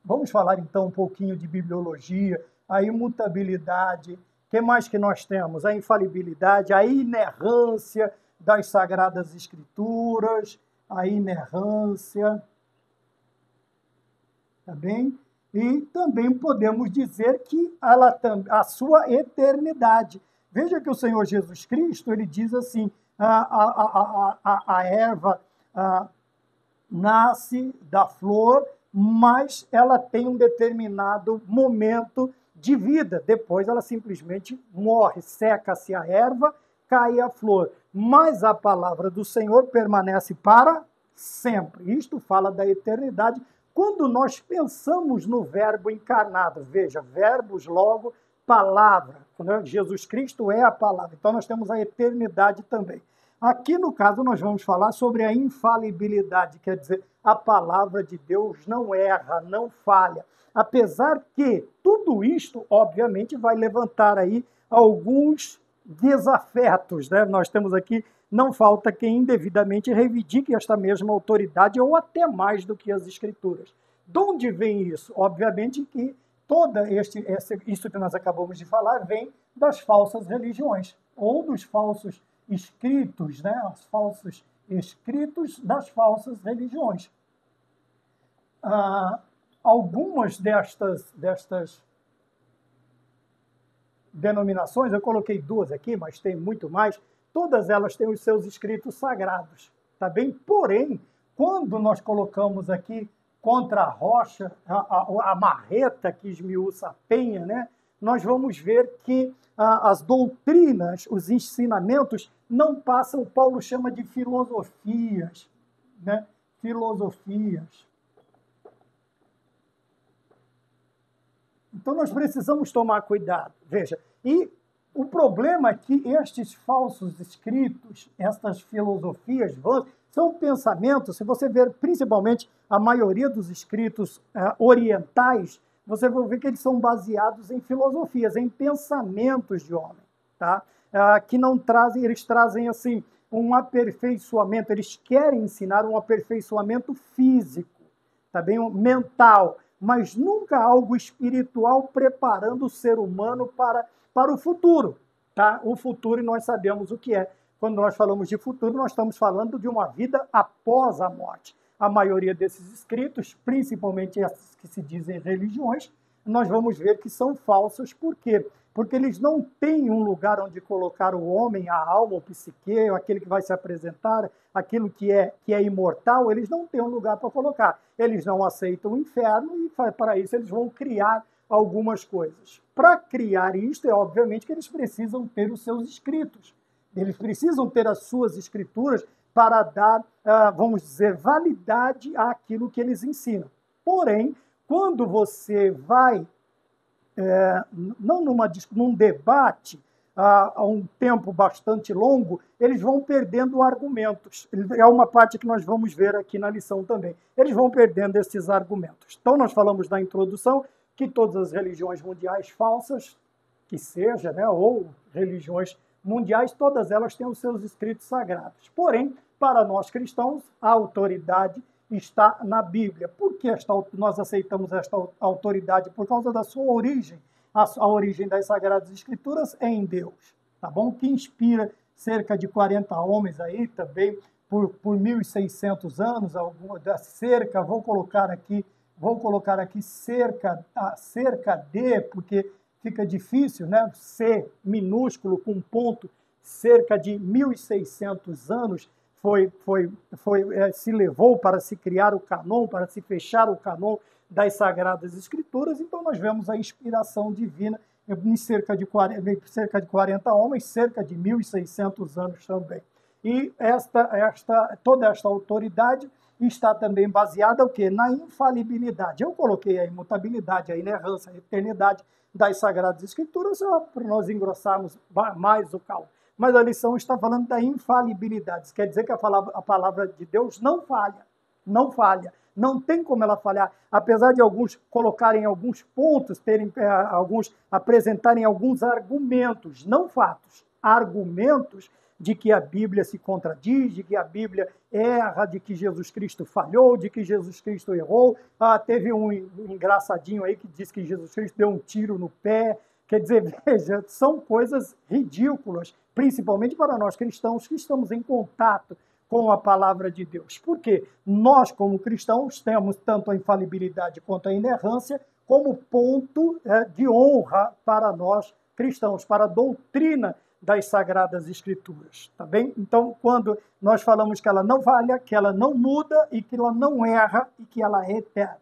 Vamos falar então um pouquinho de bibliologia. A imutabilidade. O que mais que nós temos? A infalibilidade, a inerrância das Sagradas Escrituras, a inerrância, tá bem? E também podemos dizer que a sua eternidade. Veja que o Senhor Jesus Cristo, ele diz assim, a erva nasce da flor, mas ela tem um determinado momento de vida. Depois ela simplesmente morre, seca-se a erva, cai a flor. Mas a palavra do Senhor permanece para sempre. Isto fala da eternidade. Quando nós pensamos no verbo encarnado, veja, verbos, logo, palavra. Jesus Cristo é a palavra. Então nós temos a eternidade também. Aqui, no caso, nós vamos falar sobre a infalibilidade, quer dizer, a palavra de Deus não erra, não falha. Apesar que tudo isto, obviamente, vai levantar aí alguns desafetos, né? Nós temos aqui, não falta quem indevidamente reivindique esta mesma autoridade ou até mais do que as Escrituras. De onde vem isso? Obviamente que isso que nós acabamos de falar vem das falsas religiões ou dos falsos escritos, né? Os falsos escritos das falsas religiões. Algumas destas denominações, eu coloquei duas aqui, mas tem muito mais, todas elas têm os seus escritos sagrados, tá bem? Porém, quando nós colocamos aqui contra a rocha, a marreta que esmiuça a penha, né? Nós vamos ver que as doutrinas, os ensinamentos não passam, Paulo chama de filosofias, né? Filosofias. Então nós precisamos tomar cuidado. Veja, e o problema é que estes falsos escritos, estas filosofias são pensamentos, se você ver principalmente a maioria dos escritos orientais, você vai ver que eles são baseados em filosofias, em pensamentos de homem, tá? Que não trazem, eles trazem assim um aperfeiçoamento, eles querem ensinar um aperfeiçoamento físico, tá bem? Mental, mas nunca algo espiritual preparando o ser humano para o futuro, tá? O futuro, e nós sabemos o que é. Quando nós falamos de futuro, nós estamos falando de uma vida após a morte. A maioria desses escritos, principalmente esses que se dizem religiões, nós vamos ver que são falsos. Por quê? Porque eles não têm um lugar onde colocar o homem, a alma, o psique, aquele que vai se apresentar, aquilo que é imortal, eles não têm um lugar para colocar. Eles não aceitam o inferno e, para isso, eles vão criar algumas coisas. Para criar isto, é obviamente que eles precisam ter os seus escritos. Eles precisam ter as suas escrituras para dar, vamos dizer, validade àquilo que eles ensinam. Porém, quando você vai, não num debate há um tempo bastante longo, eles vão perdendo argumentos. É uma parte que nós vamos ver aqui na lição também. Eles vão perdendo esses argumentos. Então, nós falamos na introdução que todas as religiões mundiais falsas, que seja, né, ou religiões mundiais, todas elas têm os seus escritos sagrados. Porém, para nós cristãos, a autoridade está na Bíblia. Por que nós aceitamos esta autoridade? Por causa da sua origem. A origem das Sagradas Escrituras é em Deus, tá bom? Que inspira cerca de 40 homens aí também, por 1.600 anos, cerca, vou colocar aqui cerca de, porque fica difícil, né? C minúsculo com ponto, cerca de 1.600 anos se levou para se criar o cânon, para se fechar o cânon das Sagradas Escrituras. Então nós vemos a inspiração divina em cerca de 40 homens, cerca de 1.600 anos também. E toda esta autoridade está também baseada o quê? Na infalibilidade. Eu coloquei a imutabilidade, a inerrância, a eternidade das Sagradas Escrituras, para nós engrossarmos mais o caldo. Mas a lição está falando da infalibilidade. Isso quer dizer que a palavra de Deus não falha. Não falha. Não tem como ela falhar. Apesar de alguns colocarem alguns pontos, alguns apresentarem alguns argumentos, não fatos, argumentos de que a Bíblia se contradiz, de que a Bíblia erra, de que Jesus Cristo falhou, de que Jesus Cristo errou. Teve um engraçadinho aí que diz que Jesus Cristo deu um tiro no pé. Quer dizer, veja, são coisas ridículas, principalmente para nós cristãos que estamos em contato com a palavra de Deus. Porque nós, como cristãos, temos tanto a infalibilidade quanto a inerrância como ponto de honra para nós cristãos, para a doutrina das Sagradas Escrituras, tá bem? Então, quando nós falamos que ela não falha, que ela não muda e que ela não erra e que ela é eterna,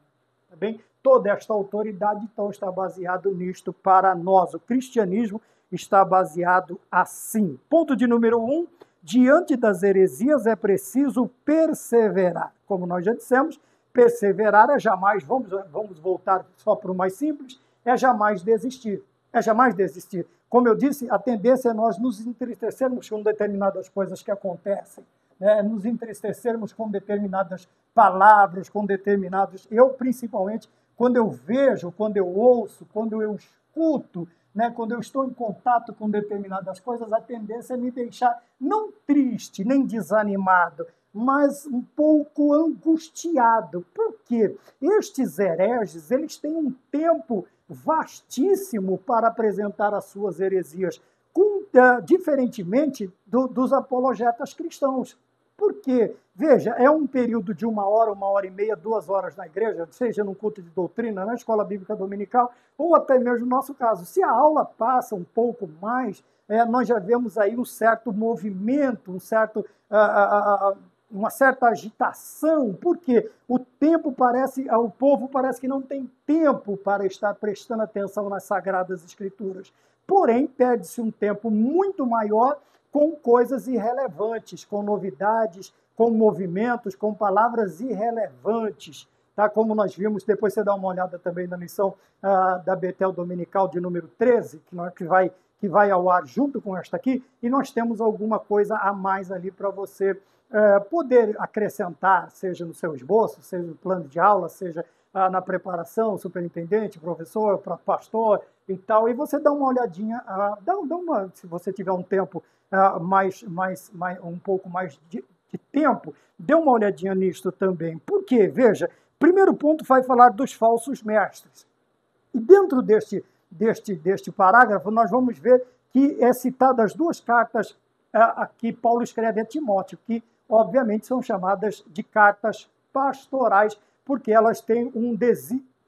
tá bem? Toda esta autoridade, então, está baseado nisto para nós. O cristianismo está baseado assim. Ponto de número 1, diante das heresias é preciso perseverar. Como nós já dissemos, perseverar é jamais, vamos voltar só para o mais simples, é jamais desistir. É jamais desistir. Como eu disse, a tendência é nós nos entristecermos com determinadas coisas que acontecem, né? Nos entristecermos com determinadas palavras, com determinados... Eu, principalmente, quando eu vejo, quando eu ouço, quando eu escuto, né? Quando eu estou em contato com determinadas coisas, a tendência é me deixar não triste, nem desanimado, mas um pouco angustiado. Por quê? Estes hereges, eles têm um tempo vastíssimo para apresentar as suas heresias, diferentemente dos apologetas cristãos. Por quê? Veja, é um período de 1 hora e meia, 2 horas na igreja, seja num culto de doutrina, na escola bíblica dominical, ou até mesmo no nosso caso. Se a aula passa um pouco mais, nós já vemos aí um certo movimento, uma certa agitação, porque o povo parece que não tem tempo para estar prestando atenção nas Sagradas Escrituras. Porém, perde-se um tempo muito maior com coisas irrelevantes, com novidades, com movimentos, com palavras irrelevantes, tá? Como nós vimos, depois você dá uma olhada também na lição da Betel Dominical de número 13, que vai ao ar junto com esta aqui, e nós temos alguma coisa a mais ali para você poder acrescentar, seja no seu esboço, seja no plano de aula, seja na preparação, superintendente, professor, pastor e tal, e você dá uma olhadinha, se você tiver um tempo um pouco mais de tempo, dê uma olhadinha nisto também. Por quê? Veja, primeiro ponto vai falar dos falsos mestres. E dentro deste parágrafo, nós vamos ver que é citado as duas cartas que Paulo escreve a Timóteo, que obviamente são chamadas de cartas pastorais, porque elas têm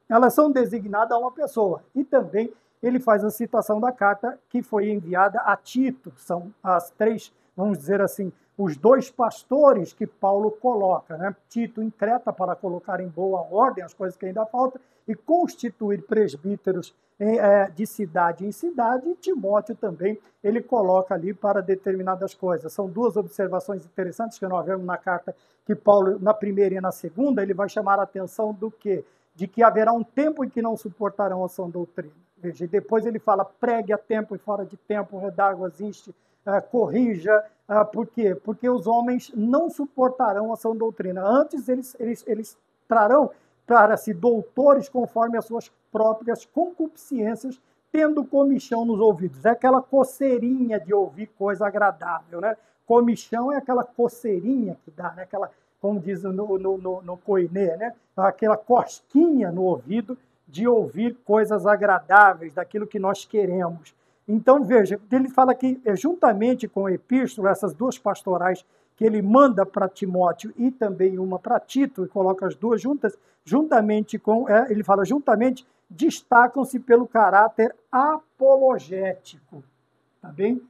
elas são designadas a uma pessoa. E também ele faz a citação da carta que foi enviada a Tito. São as três, vamos dizer assim, os dois pastores que Paulo coloca, né? Tito em Creta para colocar em boa ordem as coisas que ainda faltam e constituir presbíteros de cidade em cidade, e Timóteo também ele coloca ali para determinadas coisas. São duas observações interessantes que nós vemos na carta que Paulo, na primeira e na segunda, ele vai chamar a atenção do quê? De que haverá um tempo em que não suportarão a sã doutrina. Veja, e depois ele fala, pregue a tempo e fora de tempo, redarguas, inste, corrija. Por quê? Porque os homens não suportarão a sã doutrina. Antes, eles trarão para si doutores conforme as suas próprias concupiscências, tendo comichão nos ouvidos. É aquela coceirinha de ouvir coisa agradável, né? Comichão é aquela coceirinha que dá, né? Aquela, como diz no Koiné, né? Aquela cosquinha no ouvido de ouvir coisas agradáveis, daquilo que nós queremos. Então, veja, ele fala que, juntamente com a epístola, essas duas pastorais que ele manda para Timóteo e também uma para Tito, e coloca as duas juntas, juntamente com, ele fala, juntamente, destacam-se pelo caráter apologético. Tá bem?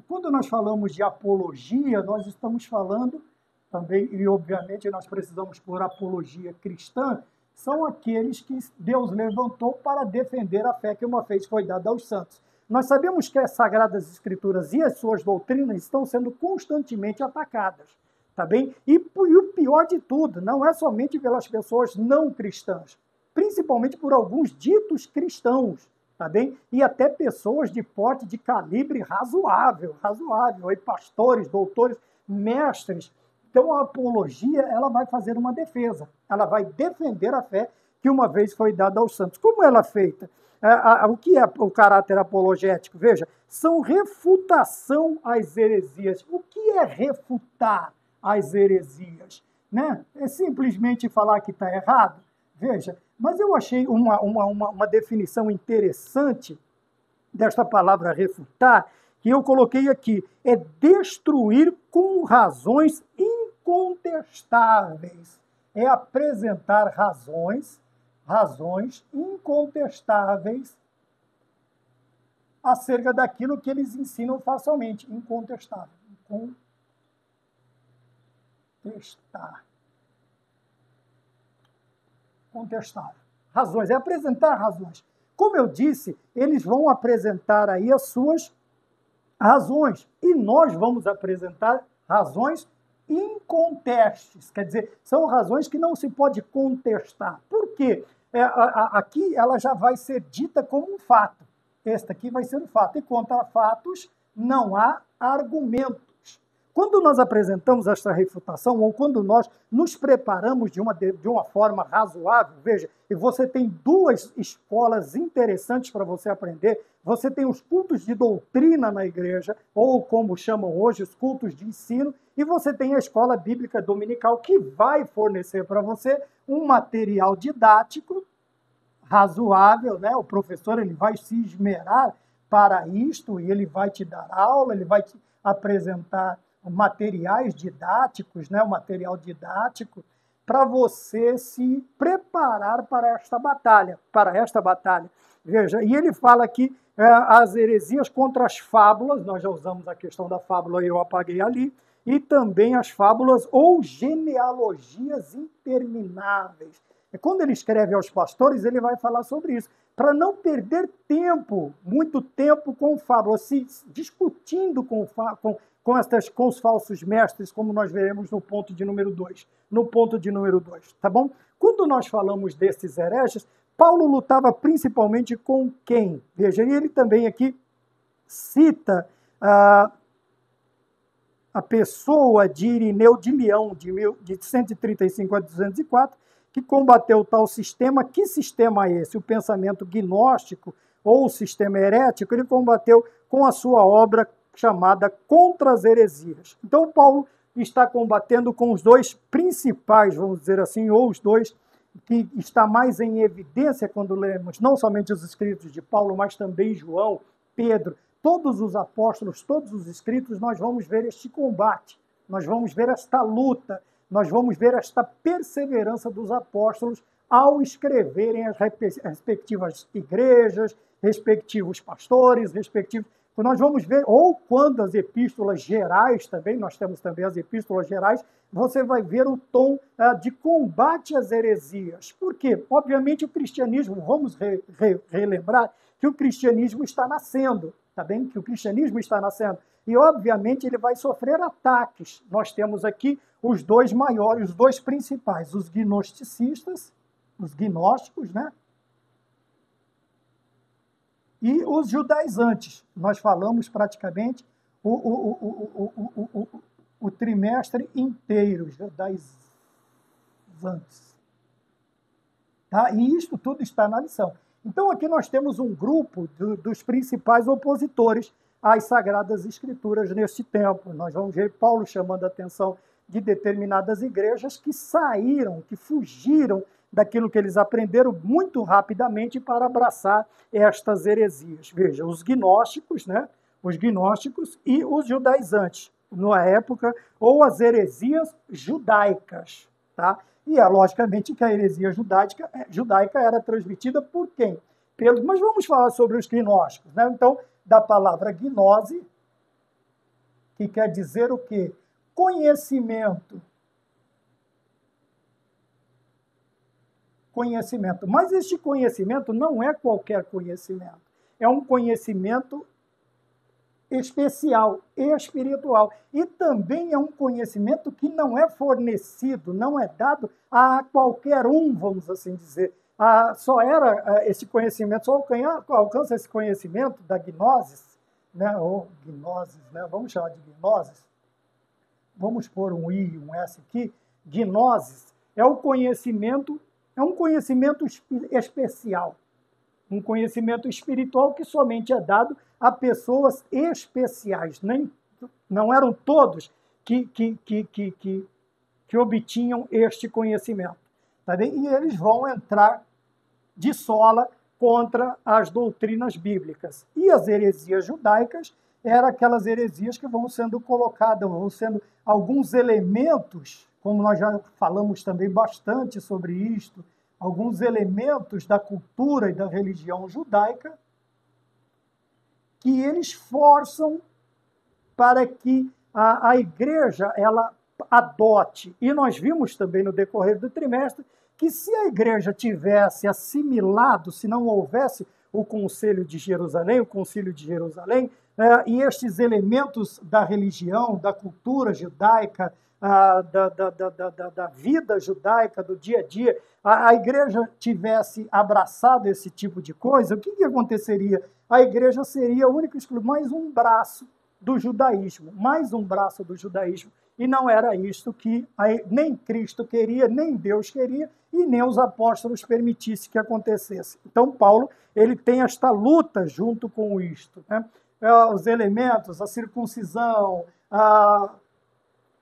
Quando nós falamos de apologia, nós estamos falando também, e obviamente nós precisamos pôr apologia cristã, são aqueles que Deus levantou para defender a fé que uma vez foi dada aos santos. Nós sabemos que as Sagradas Escrituras e as suas doutrinas estão sendo constantemente atacadas, tá bem? E o pior de tudo, não é somente pelas pessoas não cristãs, principalmente por alguns ditos cristãos, tá bem? E até pessoas de porte, de calibre razoável, aí pastores, doutores, mestres. Então a apologia, ela vai fazer uma defesa, ela vai defender a fé que uma vez foi dada aos santos. Como ela é feita? O que é o caráter apologético? Veja, são refutação às heresias. O que é refutar as heresias? Né? É simplesmente falar que está errado? Veja, mas eu achei uma definição interessante desta palavra refutar, que eu coloquei aqui, é destruir com razões incontestáveis. É apresentar razões incontestáveis acerca daquilo que eles ensinam facilmente. Incontestável. Contestável. Razões. É apresentar razões. Como eu disse, eles vão apresentar aí as suas razões. E nós vamos apresentar razões incontestes. Quer dizer, são razões que não se pode contestar. Por quê? Aqui ela já vai ser dita como um fato. Esta aqui vai ser um fato. E contra fatos não há argumentos. Quando nós apresentamos esta refutação, ou quando nós nos preparamos de uma forma razoável, veja, e você tem duas escolas interessantes para você aprender. Você tem os cultos de doutrina na igreja, ou como chamam hoje, os cultos de ensino, e você tem a escola bíblica dominical, que vai fornecer para você um material didático razoável, né? O professor ele vai se esmerar para isto, e ele vai te dar aula, ele vai te apresentar materiais didáticos, né? O material didático, para você se preparar para esta batalha. Veja, e ele fala aqui as heresias contra as fábulas, nós já usamos a questão da fábula, eu apaguei ali, e também as fábulas ou genealogias intermináveis. E quando ele escreve aos pastores, ele vai falar sobre isso, para não perder tempo, muito tempo com fábulas, se discutindo com os falsos mestres, como nós veremos no ponto de número 2. Tá bom? Quando nós falamos desses hereges, Paulo lutava principalmente com quem? Veja, e ele também aqui cita a pessoa de Irineu de Leão, de 135 a 204, que combateu tal sistema. Que sistema é esse? O pensamento gnóstico ou o sistema herético, ele combateu com a sua obra chamada Contra as Heresias. Então, Paulo está combatendo com os dois principais, vamos dizer assim, ou os dois que está mais em evidência quando lemos não somente os escritos de Paulo, mas também João, Pedro, todos os apóstolos, todos os escritos, nós vamos ver este combate, nós vamos ver esta luta, nós vamos ver esta perseverança dos apóstolos ao escreverem as respectivas igrejas, respectivos pastores, respectivos... Nós vamos ver, ou quando as epístolas gerais também, nós temos também as epístolas gerais, você vai ver o tom de combate às heresias. Por quê? Obviamente o cristianismo, vamos relembrar que o cristianismo está nascendo, tá bem? Que o cristianismo está nascendo. E, obviamente, ele vai sofrer ataques. Nós temos aqui os dois maiores, os dois principais, os gnosticistas, os gnósticos, né? E os judaizantes. Nós falamos praticamente o trimestre inteiro, judaizantes. Tá? E isso tudo está na lição. Então, aqui nós temos um grupo dos principais opositores às Sagradas Escrituras neste tempo. Nós vamos ver Paulo chamando a atenção de determinadas igrejas que saíram, que fugiram daquilo que eles aprenderam muito rapidamente para abraçar estas heresias. Veja, os gnósticos, né? Os gnósticos e os judaizantes, na época, ou as heresias judaicas, tá? E é logicamente que a heresia judaica era transmitida por quem? Mas vamos falar sobre os gnósticos, né? Então, da palavra gnose, que quer dizer o quê? Conhecimento. Conhecimento. Mas este conhecimento não é qualquer conhecimento. É um conhecimento especial, espiritual. E também é um conhecimento que não é fornecido, não é dado a qualquer um, vamos assim dizer. Só era esse conhecimento, só alcança esse conhecimento da gnosis, né? Ou gnosis, né? Vamos chamar de gnosis. Vamos pôr um I e um S aqui. Gnosis é um conhecimento especial, um conhecimento espiritual que somente é dado a pessoas especiais. Não eram todos que obtinham este conhecimento. Tá bem? E eles vão entrar de sola contra as doutrinas bíblicas. E as heresias judaicas eram aquelas heresias que vão sendo colocadas, vão sendo alguns elementos, como nós já falamos também bastante sobre isto, alguns elementos da cultura e da religião judaica que eles forçam para que a igreja ela adote. E nós vimos também no decorrer do trimestre que se a igreja tivesse assimilado, se não houvesse o Concílio de Jerusalém, e estes elementos da religião, da cultura judaica, da vida judaica, do dia a dia, a igreja tivesse abraçado esse tipo de coisa, o que aconteceria? A igreja seria único e exclusivo, mais um braço do judaísmo, e não era isto que nem Cristo queria, nem Deus queria, e nem os apóstolos permitissem que acontecesse. Então, Paulo, ele tem esta luta junto com isto, né? Os elementos, a circuncisão,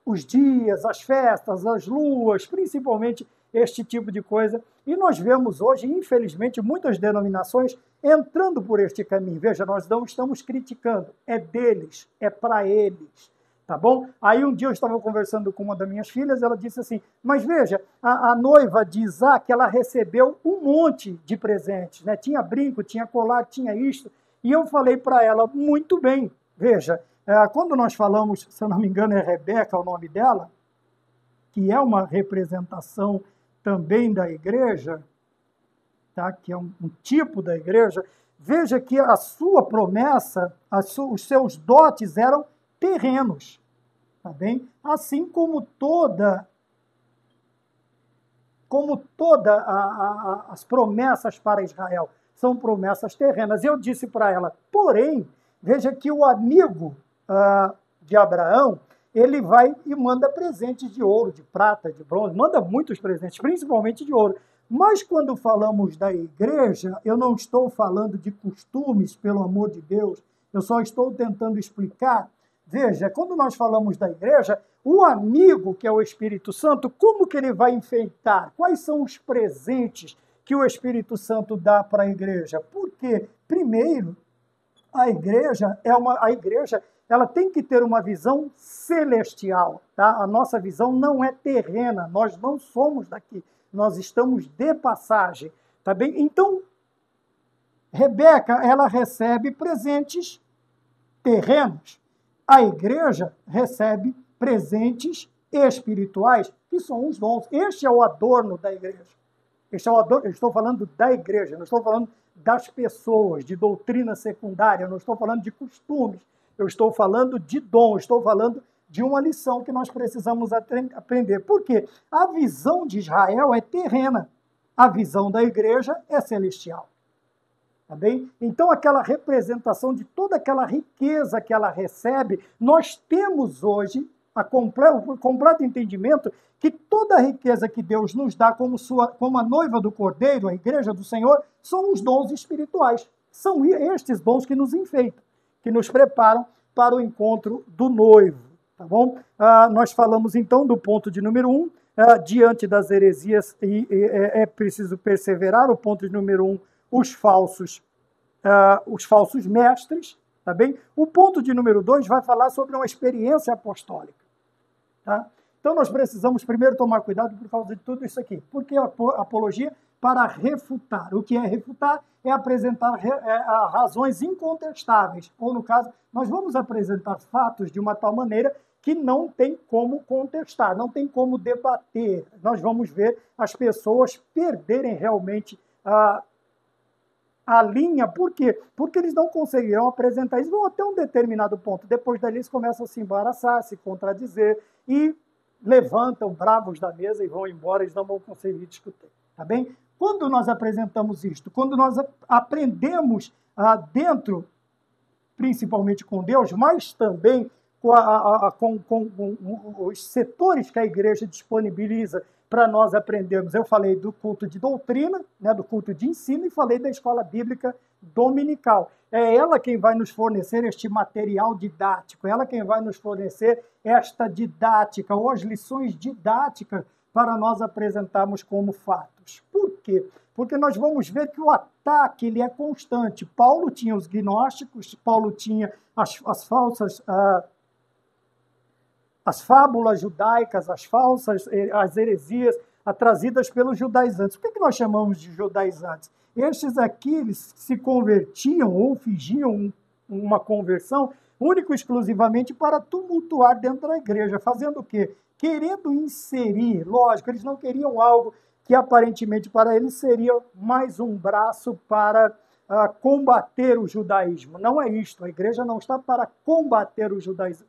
os dias, as festas, as luas, principalmente este tipo de coisa. E nós vemos hoje, infelizmente, muitas denominações entrando por este caminho. Veja, nós não estamos criticando, é deles, é para eles, tá bom? Aí um dia eu estava conversando com uma das minhas filhas, ela disse assim, mas veja, a noiva de Isaac, ela recebeu um monte de presentes, né? Tinha brinco, tinha colar, tinha isto, e eu falei para ela, muito bem, veja, quando nós falamos, se eu não me engano é Rebeca o nome dela, que é uma representação também da igreja, tá? Que é um tipo da igreja, veja que a sua promessa, os seus dotes eram terrenos, tá bem? Assim como as promessas para Israel são promessas terrenas. Eu disse para ela, porém, veja que o amigo de Abraão, ele vai e manda presentes de ouro, de prata, de bronze, manda muitos presentes, principalmente de ouro. Mas quando falamos da igreja, eu não estou falando de costumes, pelo amor de Deus, eu só estou tentando explicar. Veja, quando nós falamos da igreja, o amigo, que é o Espírito Santo, como que ele vai enfeitar? Quais são os presentes que o Espírito Santo dá para a igreja? Porque, primeiro, A igreja ela tem que ter uma visão celestial, tá? A nossa visão não é terrena, nós não somos daqui, nós estamos de passagem, tá bem? Então, Rebeca, ela recebe presentes terrenos. A igreja recebe presentes espirituais, que são os dons. Este é o adorno da igreja. Este é o adorno, eu estou falando da igreja, não estou falando das pessoas, de doutrina secundária, não estou falando de costumes, eu estou falando de dom, estou falando de uma lição que nós precisamos aprender. Por quê? A visão de Israel é terrena, a visão da igreja é celestial. Tá bem? Então, aquela representação de toda aquela riqueza que ela recebe, nós temos hoje o completo entendimento que toda a riqueza que Deus nos dá como a noiva do Cordeiro, a igreja do Senhor, são os dons espirituais. São estes dons que nos enfeitam, que nos preparam para o encontro do noivo. Tá bom? Nós falamos, então, do ponto de número 1, diante das heresias, e é preciso perseverar. O ponto de número 1, os falsos mestres, tá bem? O ponto de número 2 vai falar sobre uma experiência apostólica, tá? Então nós precisamos primeiro tomar cuidado por causa de tudo isso aqui. Por que a apologia? Para refutar. O que é refutar? É apresentar razões incontestáveis, ou no caso, nós vamos apresentar fatos de uma tal maneira que não tem como contestar, não tem como debater. Nós vamos ver as pessoas perderem realmente a linha. Por quê? Porque eles não conseguiram apresentar isso, vão até um determinado ponto. Depois dali eles começam a se embaraçar, se contradizer e levantam bravos da mesa e vão embora, eles não vão conseguir discutir. Tá bem? Quando nós apresentamos isto, quando nós aprendemos dentro, principalmente com Deus, mas também com os setores que a igreja disponibiliza para nós aprendermos. Eu falei do culto de doutrina, né, do culto de ensino, e falei da escola bíblica dominical. É ela quem vai nos fornecer este material didático, é ela quem vai nos fornecer esta didática, ou as lições didáticas para nós apresentarmos como fatos. Por quê? Porque nós vamos ver que o ataque ele é constante. Paulo tinha os gnósticos, Paulo tinha as falsas... as fábulas judaicas, as heresias trazidas pelos judaizantes. O que nós chamamos de judaizantes? Estes aqui, eles se convertiam ou fingiam uma conversão único e exclusivamente para tumultuar dentro da igreja. Fazendo o quê? Querendo inserir, lógico, eles não queriam algo que aparentemente para eles seria mais um braço para combater o judaísmo. Não é isto, a igreja não está para combater o judaísmo.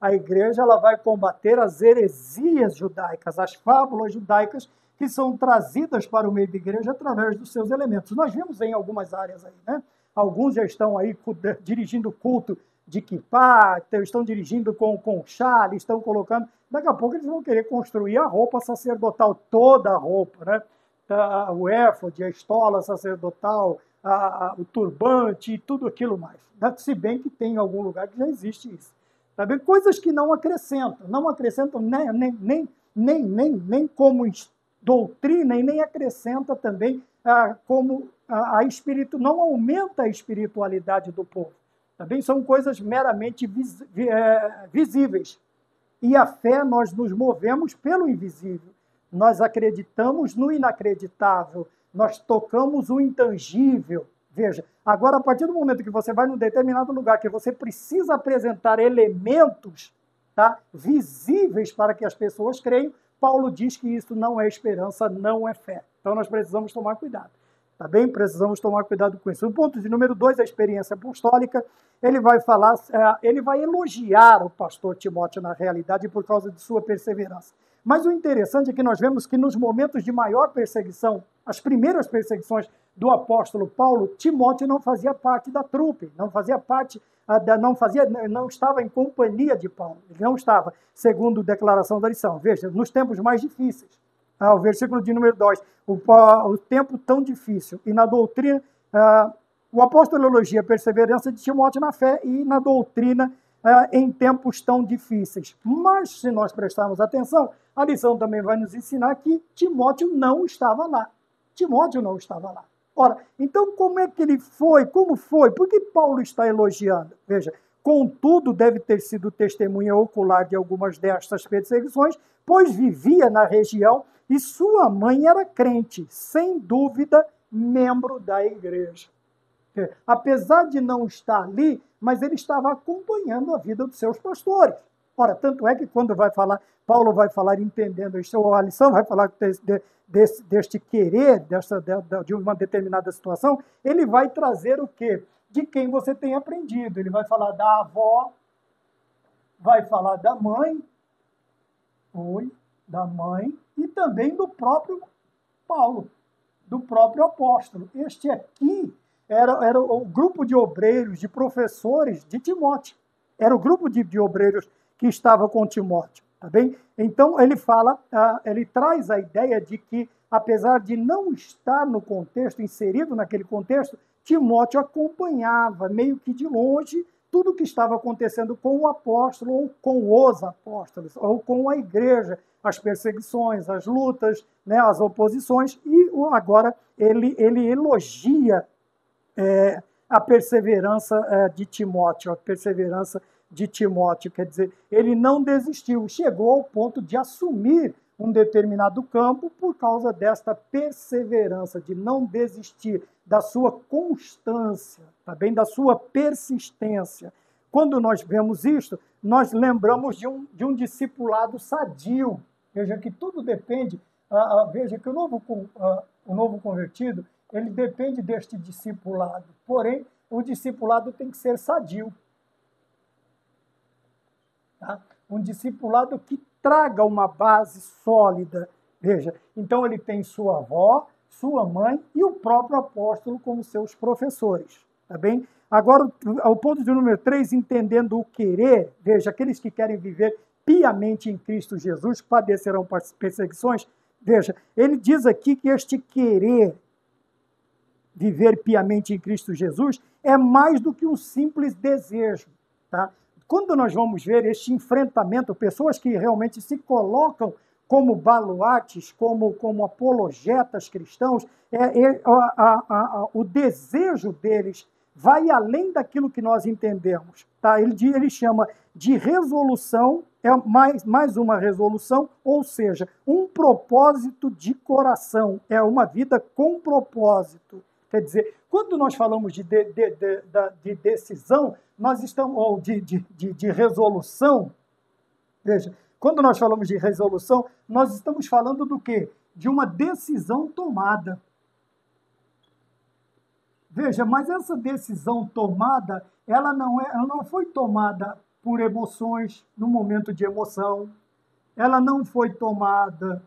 A igreja ela vai combater as heresias judaicas, as fábulas judaicas que são trazidas para o meio da igreja através dos seus elementos. Nós vimos em algumas áreas aí, né? Alguns já estão aí dirigindo culto de kippá, estão dirigindo com chale, estão colocando... Daqui a pouco eles vão querer construir a roupa sacerdotal, toda a roupa, né? O éfode, a estola sacerdotal, o turbante e tudo aquilo mais. Se bem que tem em algum lugar que já existe isso. Tá bem? Coisas que não acrescentam nem como doutrina e nem acrescenta também como espírito, não aumenta a espiritualidade do povo. Tá bem? São coisas meramente visíveis. E a fé, nós nos movemos pelo invisível. Nós acreditamos no inacreditável. Nós tocamos o intangível. Veja, agora, a partir do momento que você vai num determinado lugar, que você precisa apresentar elementos, tá, visíveis para que as pessoas creiam, Paulo diz que isso não é esperança, não é fé. Então, nós precisamos tomar cuidado. Tá bem? Precisamos tomar cuidado com isso. O ponto de número 2, a experiência apostólica, ele vai elogiar o pastor Timóteo na realidade por causa de sua perseverança. Mas o interessante é que nós vemos que nos momentos de maior perseguição, as primeiras perseguições do apóstolo Paulo, Timóteo não fazia parte da trupe, não estava em companhia de Paulo, ele não estava, segundo a declaração da lição. Veja, nos tempos mais difíceis, o versículo de número 2, o tempo tão difícil, e na doutrina, o apóstolo elogia a perseverança de Timóteo na fé e na doutrina em tempos tão difíceis. Mas, se nós prestarmos atenção, a lição também vai nos ensinar que Timóteo não estava lá. Timóteo não estava lá. Ora, então como é que ele foi? Como foi? Por que Paulo está elogiando? Veja, contudo, deve ter sido testemunha ocular de algumas destas perseguições, pois vivia na região e sua mãe era crente, sem dúvida, membro da igreja. Apesar de não estar ali, mas ele estava acompanhando a vida dos seus pastores. Ora, tanto é que quando vai falar, Paulo vai falar entendendo isso, ou a lição vai falar deste querer, de uma determinada situação, ele vai trazer o quê? De quem você tem aprendido. Ele vai falar da avó, vai falar da mãe, e também do próprio Paulo, do próprio apóstolo. Este aqui era o grupo de obreiros, de professores de Timóteo. Era o grupo de obreiros que estava com Timóteo, tá bem? Então, ele fala, ele traz a ideia de que, apesar de não estar no contexto, inserido naquele contexto, Timóteo acompanhava, meio que de longe, tudo o que estava acontecendo com o apóstolo, ou com os apóstolos, ou com a igreja, as perseguições, as lutas, né, as oposições, e agora ele elogia a perseverança de Timóteo, quer dizer, ele não desistiu, chegou ao ponto de assumir um determinado campo por causa desta perseverança, de não desistir, da sua constância, tá bem? Da sua persistência. Quando nós vemos isto, nós lembramos de um discipulado sadio. Veja que tudo depende, veja que o novo convertido, ele depende deste discipulado. Porém, o discipulado tem que ser sadio. Tá? Um discipulado que traga uma base sólida. Veja, então ele tem sua avó, sua mãe e o próprio apóstolo como seus professores. Tá bem? Agora, ao ponto de número 3, entendendo o querer, veja, aqueles que querem viver piamente em Cristo Jesus padecerão perseguições. Veja, ele diz aqui que este querer viver piamente em Cristo Jesus é mais do que um simples desejo. Tá? Quando nós vamos ver este enfrentamento, pessoas que realmente se colocam como baluartes, como apologetas cristãos, o desejo deles vai além daquilo que nós entendemos. Tá? Ele chama de resolução, mais uma resolução, ou seja, um propósito de coração, é uma vida com propósito. Quer dizer, quando nós falamos de decisão, nós estamos, ou de resolução, veja, quando nós falamos de resolução, nós estamos falando do quê? De uma decisão tomada. Veja, mas essa decisão tomada, ela não foi tomada por emoções, no momento de emoção, ela não foi tomada,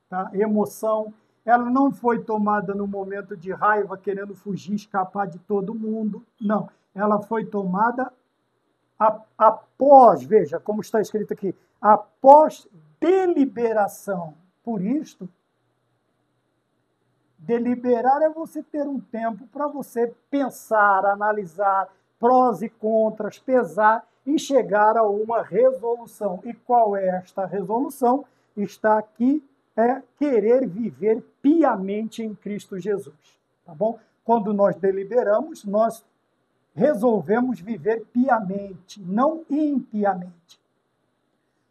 tá? Emoção, ela não foi tomada no momento de raiva, querendo fugir, escapar de todo mundo, não. Ela foi tomada após, veja como está escrito aqui, após deliberação. Por isto, deliberar é você ter um tempo para você pensar, analisar prós e contras, pesar e chegar a uma resolução. E qual é esta resolução? Está aqui, querer viver piamente em Cristo Jesus. Tá bom? Quando nós deliberamos, nós resolvemos viver piamente, não impiamente.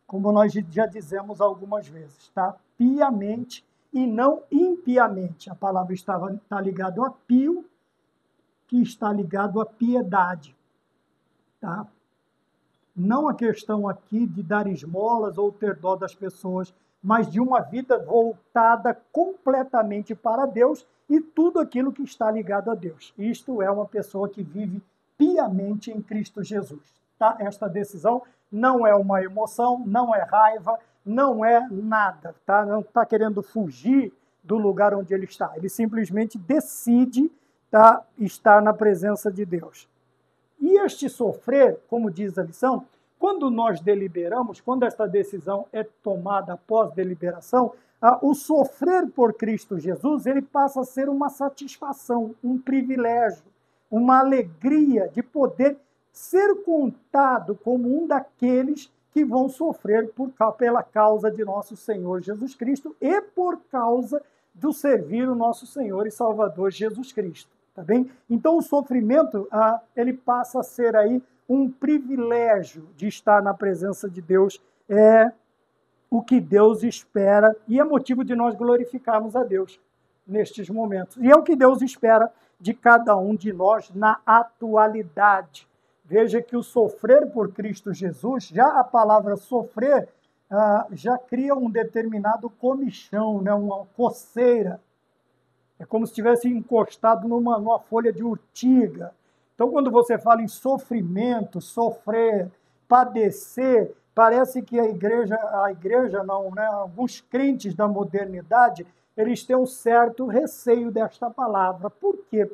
Como nós já dizemos algumas vezes, tá? Piamente e não impiamente. A palavra está ligada a pio, que está ligado à piedade. Tá? Não a questão aqui de dar esmolas ou ter dó das pessoas, mas de uma vida voltada completamente para Deus e tudo aquilo que está ligado a Deus. Isto é uma pessoa que vive piamente em Cristo Jesus. Tá? Esta decisão não é uma emoção, não é raiva, não é nada. Tá? Não está querendo fugir do lugar onde ele está. Ele simplesmente decide estar na presença de Deus. E este sofrer, como diz a lição, quando nós deliberamos, quando esta decisão é tomada após deliberação, o sofrer por Cristo Jesus, ele passa a ser uma satisfação, um privilégio, uma alegria de poder ser contado como um daqueles que vão sofrer pela causa de nosso Senhor Jesus Cristo e por causa do servir o nosso Senhor e Salvador Jesus Cristo, tá bem? Então o sofrimento, ele passa a ser aí um privilégio de estar na presença de Deus, é o que Deus espera e é motivo de nós glorificarmos a Deus nestes momentos. E é o que Deus espera de cada um de nós na atualidade. Veja que o sofrer por Cristo Jesus, já a palavra sofrer, já cria um determinado comichão, né? Uma coceira. É como se estivesse encostado numa folha de urtiga. Então, quando você fala em sofrimento, sofrer, padecer, parece que a igreja não, né? Alguns crentes da modernidade, eles têm um certo receio desta palavra. Por quê?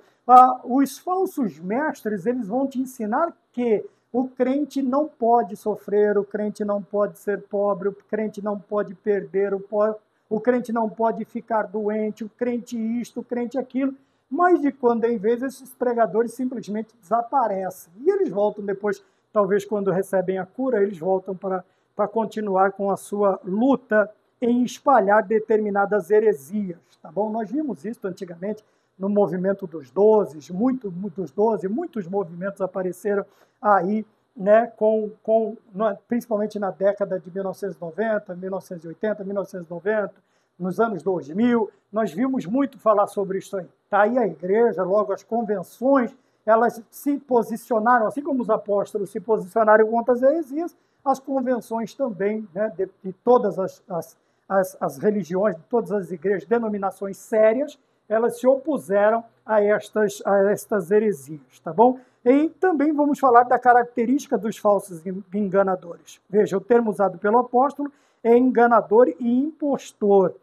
Os falsos mestres, eles vão te ensinar que o crente não pode sofrer, o crente não pode ser pobre, o crente não pode perder, o crente não pode ficar doente, o crente isto, o crente aquilo. Mas de quando em vez esses pregadores simplesmente desaparecem. E eles voltam depois, talvez quando recebem a cura, eles voltam para continuar com a sua luta em espalhar determinadas heresias, tá bom? Nós vimos isso antigamente no movimento dos 12, muitos movimentos apareceram aí, né, principalmente na década de 1990, 1980, 1990, nos anos 2000, nós vimos muito falar sobre isso aí. Tá aí a igreja, logo as convenções, elas se posicionaram, assim como os apóstolos se posicionaram contra as heresias, as convenções também, né, de todas as religiões, de todas as igrejas, denominações sérias, elas se opuseram a estas heresias, tá bom? E também vamos falar da característica dos falsos enganadores. Veja, o termo usado pelo apóstolo é enganador e impostor.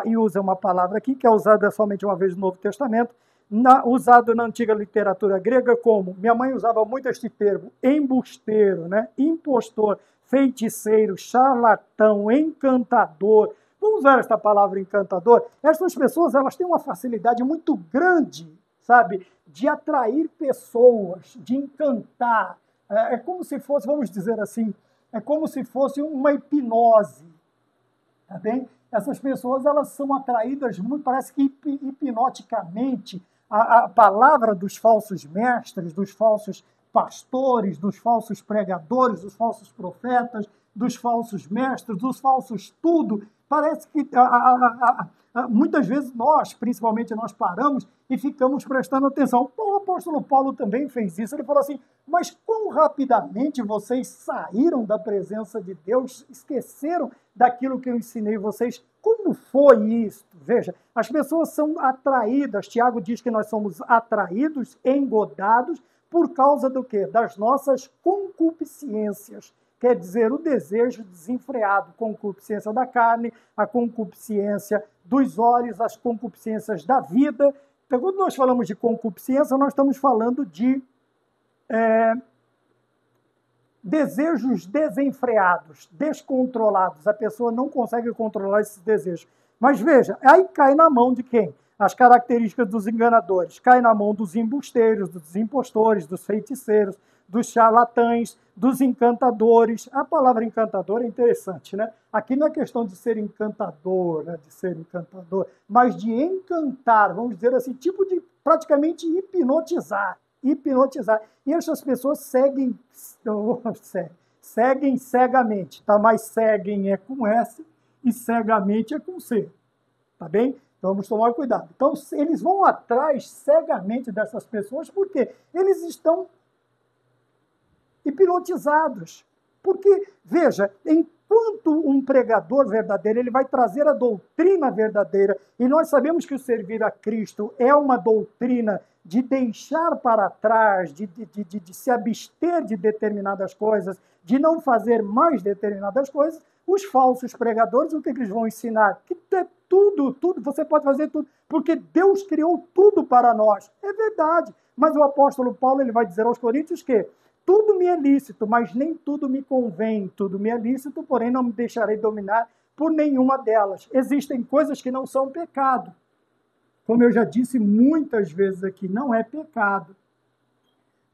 E usa uma palavra aqui que é usada somente uma vez no Novo Testamento, usado na antiga literatura grega como, minha mãe usava muito este termo, embusteiro, né? Impostor, feiticeiro, charlatão, encantador. Vamos usar esta palavra encantador? Essas pessoas, elas têm uma facilidade muito grande, sabe, de atrair pessoas, de encantar. É como se fosse, vamos dizer assim, é como se fosse uma hipnose, tá bem? Essas pessoas, elas são atraídas, parece que hipnoticamente. A palavra dos falsos mestres, dos falsos pastores, dos falsos pregadores, dos falsos profetas, dos falsos mestres, dos falsos tudo, parece que muitas vezes nós, principalmente nós, paramos e ficamos prestando atenção. O apóstolo Paulo também fez isso. Ele falou assim, mas quão rapidamente vocês saíram da presença de Deus, esqueceram daquilo que eu ensinei vocês. Como foi isso? Veja, as pessoas são atraídas. Tiago diz que nós somos atraídos, engodados, por causa do quê? Das nossas concupiscências. Quer dizer, o desejo desenfreado, concupiscência da carne, a concupiscência dos olhos, as concupiscências da vida. Então, quando nós falamos de concupiscência, nós estamos falando de desejos desenfreados, descontrolados. A pessoa não consegue controlar esses desejos. Mas veja, aí cai na mão de quem? As características dos enganadores. Cai na mão dos embusteiros, dos impostores, dos feiticeiros, dos charlatães, dos encantadores. A palavra encantador é interessante, né? Aqui não é questão de ser encantador, né? De ser encantador, mas de encantar, vamos dizer assim, tipo de praticamente hipnotizar. E essas pessoas seguem cegamente, tá? Mas seguem é com S e cegamente é com C, tá bem? Então vamos tomar cuidado. Então eles vão atrás cegamente dessas pessoas porque eles estão hipnotizados. Porque, veja, enquanto um pregador verdadeiro, ele vai trazer a doutrina verdadeira, e nós sabemos que o servir a Cristo é uma doutrina de deixar para trás, de se abster de determinadas coisas, de não fazer mais determinadas coisas, os falsos pregadores, o que eles vão ensinar? Que é tudo, você pode fazer tudo, porque Deus criou tudo para nós. É verdade, mas o apóstolo Paulo ele vai dizer aos Coríntios que tudo me é lícito, mas nem tudo me convém. Tudo me é lícito, porém não me deixarei dominar por nenhuma delas. Existem coisas que não são pecado. Como eu já disse muitas vezes aqui, não é pecado.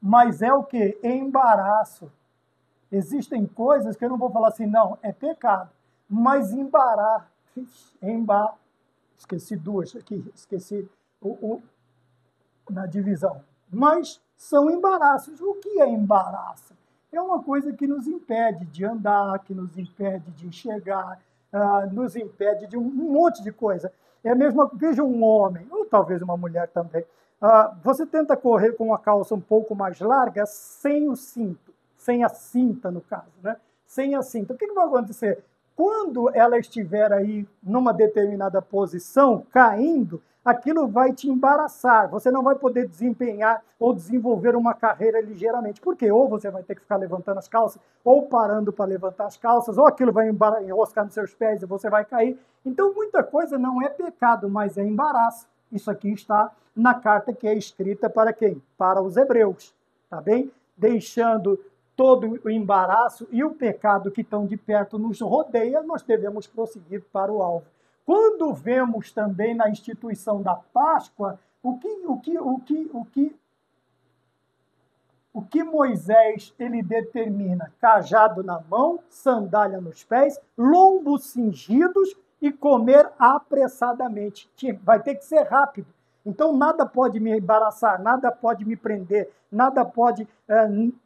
Mas é o quê? Embaraço. Existem coisas que eu não vou falar assim, não, é pecado, mas esqueci duas aqui, esqueci na divisão. Mas são embaraços. O que é embaraço? É uma coisa que nos impede de andar, que nos impede de enxergar, nos impede de um monte de coisa. É a mesma, veja um homem, ou talvez uma mulher também, você tenta correr com uma calça um pouco mais larga sem o cinto, sem a cinta, no caso, né? Sem a cinta. O que vai acontecer? Quando ela estiver aí numa determinada posição, caindo, aquilo vai te embaraçar. Você não vai poder desempenhar ou desenvolver uma carreira ligeiramente. Por quê? Ou você vai ter que ficar levantando as calças, ou parando para levantar as calças, ou aquilo vai enroscar nos seus pés e você vai cair. Então, muita coisa não é pecado, mas é embaraço. Isso aqui está na carta que é escrita para quem? Para os hebreus, tá bem? Deixando todo o embaraço e o pecado que tão de perto nos rodeia, nós devemos prosseguir para o alvo. Quando vemos também na instituição da Páscoa, o que Moisés ele determina? Cajado na mão, sandália nos pés, lombos cingidos e comer apressadamente. Vai ter que ser rápido. Então, nada pode me embaraçar, nada pode me prender, nada pode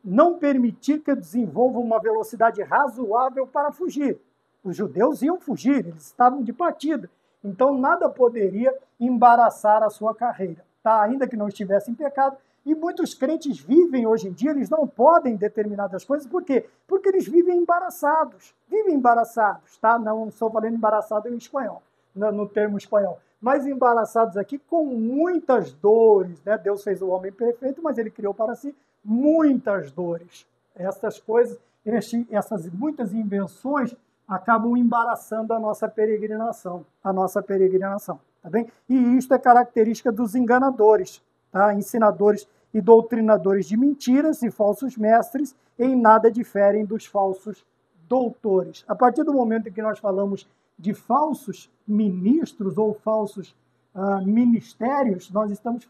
não permitir que eu desenvolva uma velocidade razoável para fugir. Os judeus iam fugir, eles estavam de partida. Então, nada poderia embaraçar a sua carreira, tá? Ainda que não estivesse em pecado. E muitos crentes vivem hoje em dia, eles não podem determinadas coisas. Por quê? Porque eles vivem embaraçados. Vivem embaraçados, tá? Não estou falando embaraçado em espanhol, no termo espanhol. Mas embaraçados aqui com muitas dores, né? Deus fez o homem perfeito, mas ele criou para si muitas dores. Essas coisas, essas muitas invenções acabam embaraçando a nossa peregrinação, tá bem? E isto é característica dos enganadores, tá? Ensinadores e doutrinadores de mentiras e falsos mestres em nada diferem dos falsos doutores. A partir do momento em que nós falamos de falsos ministros ou falsos ministérios, nós estamos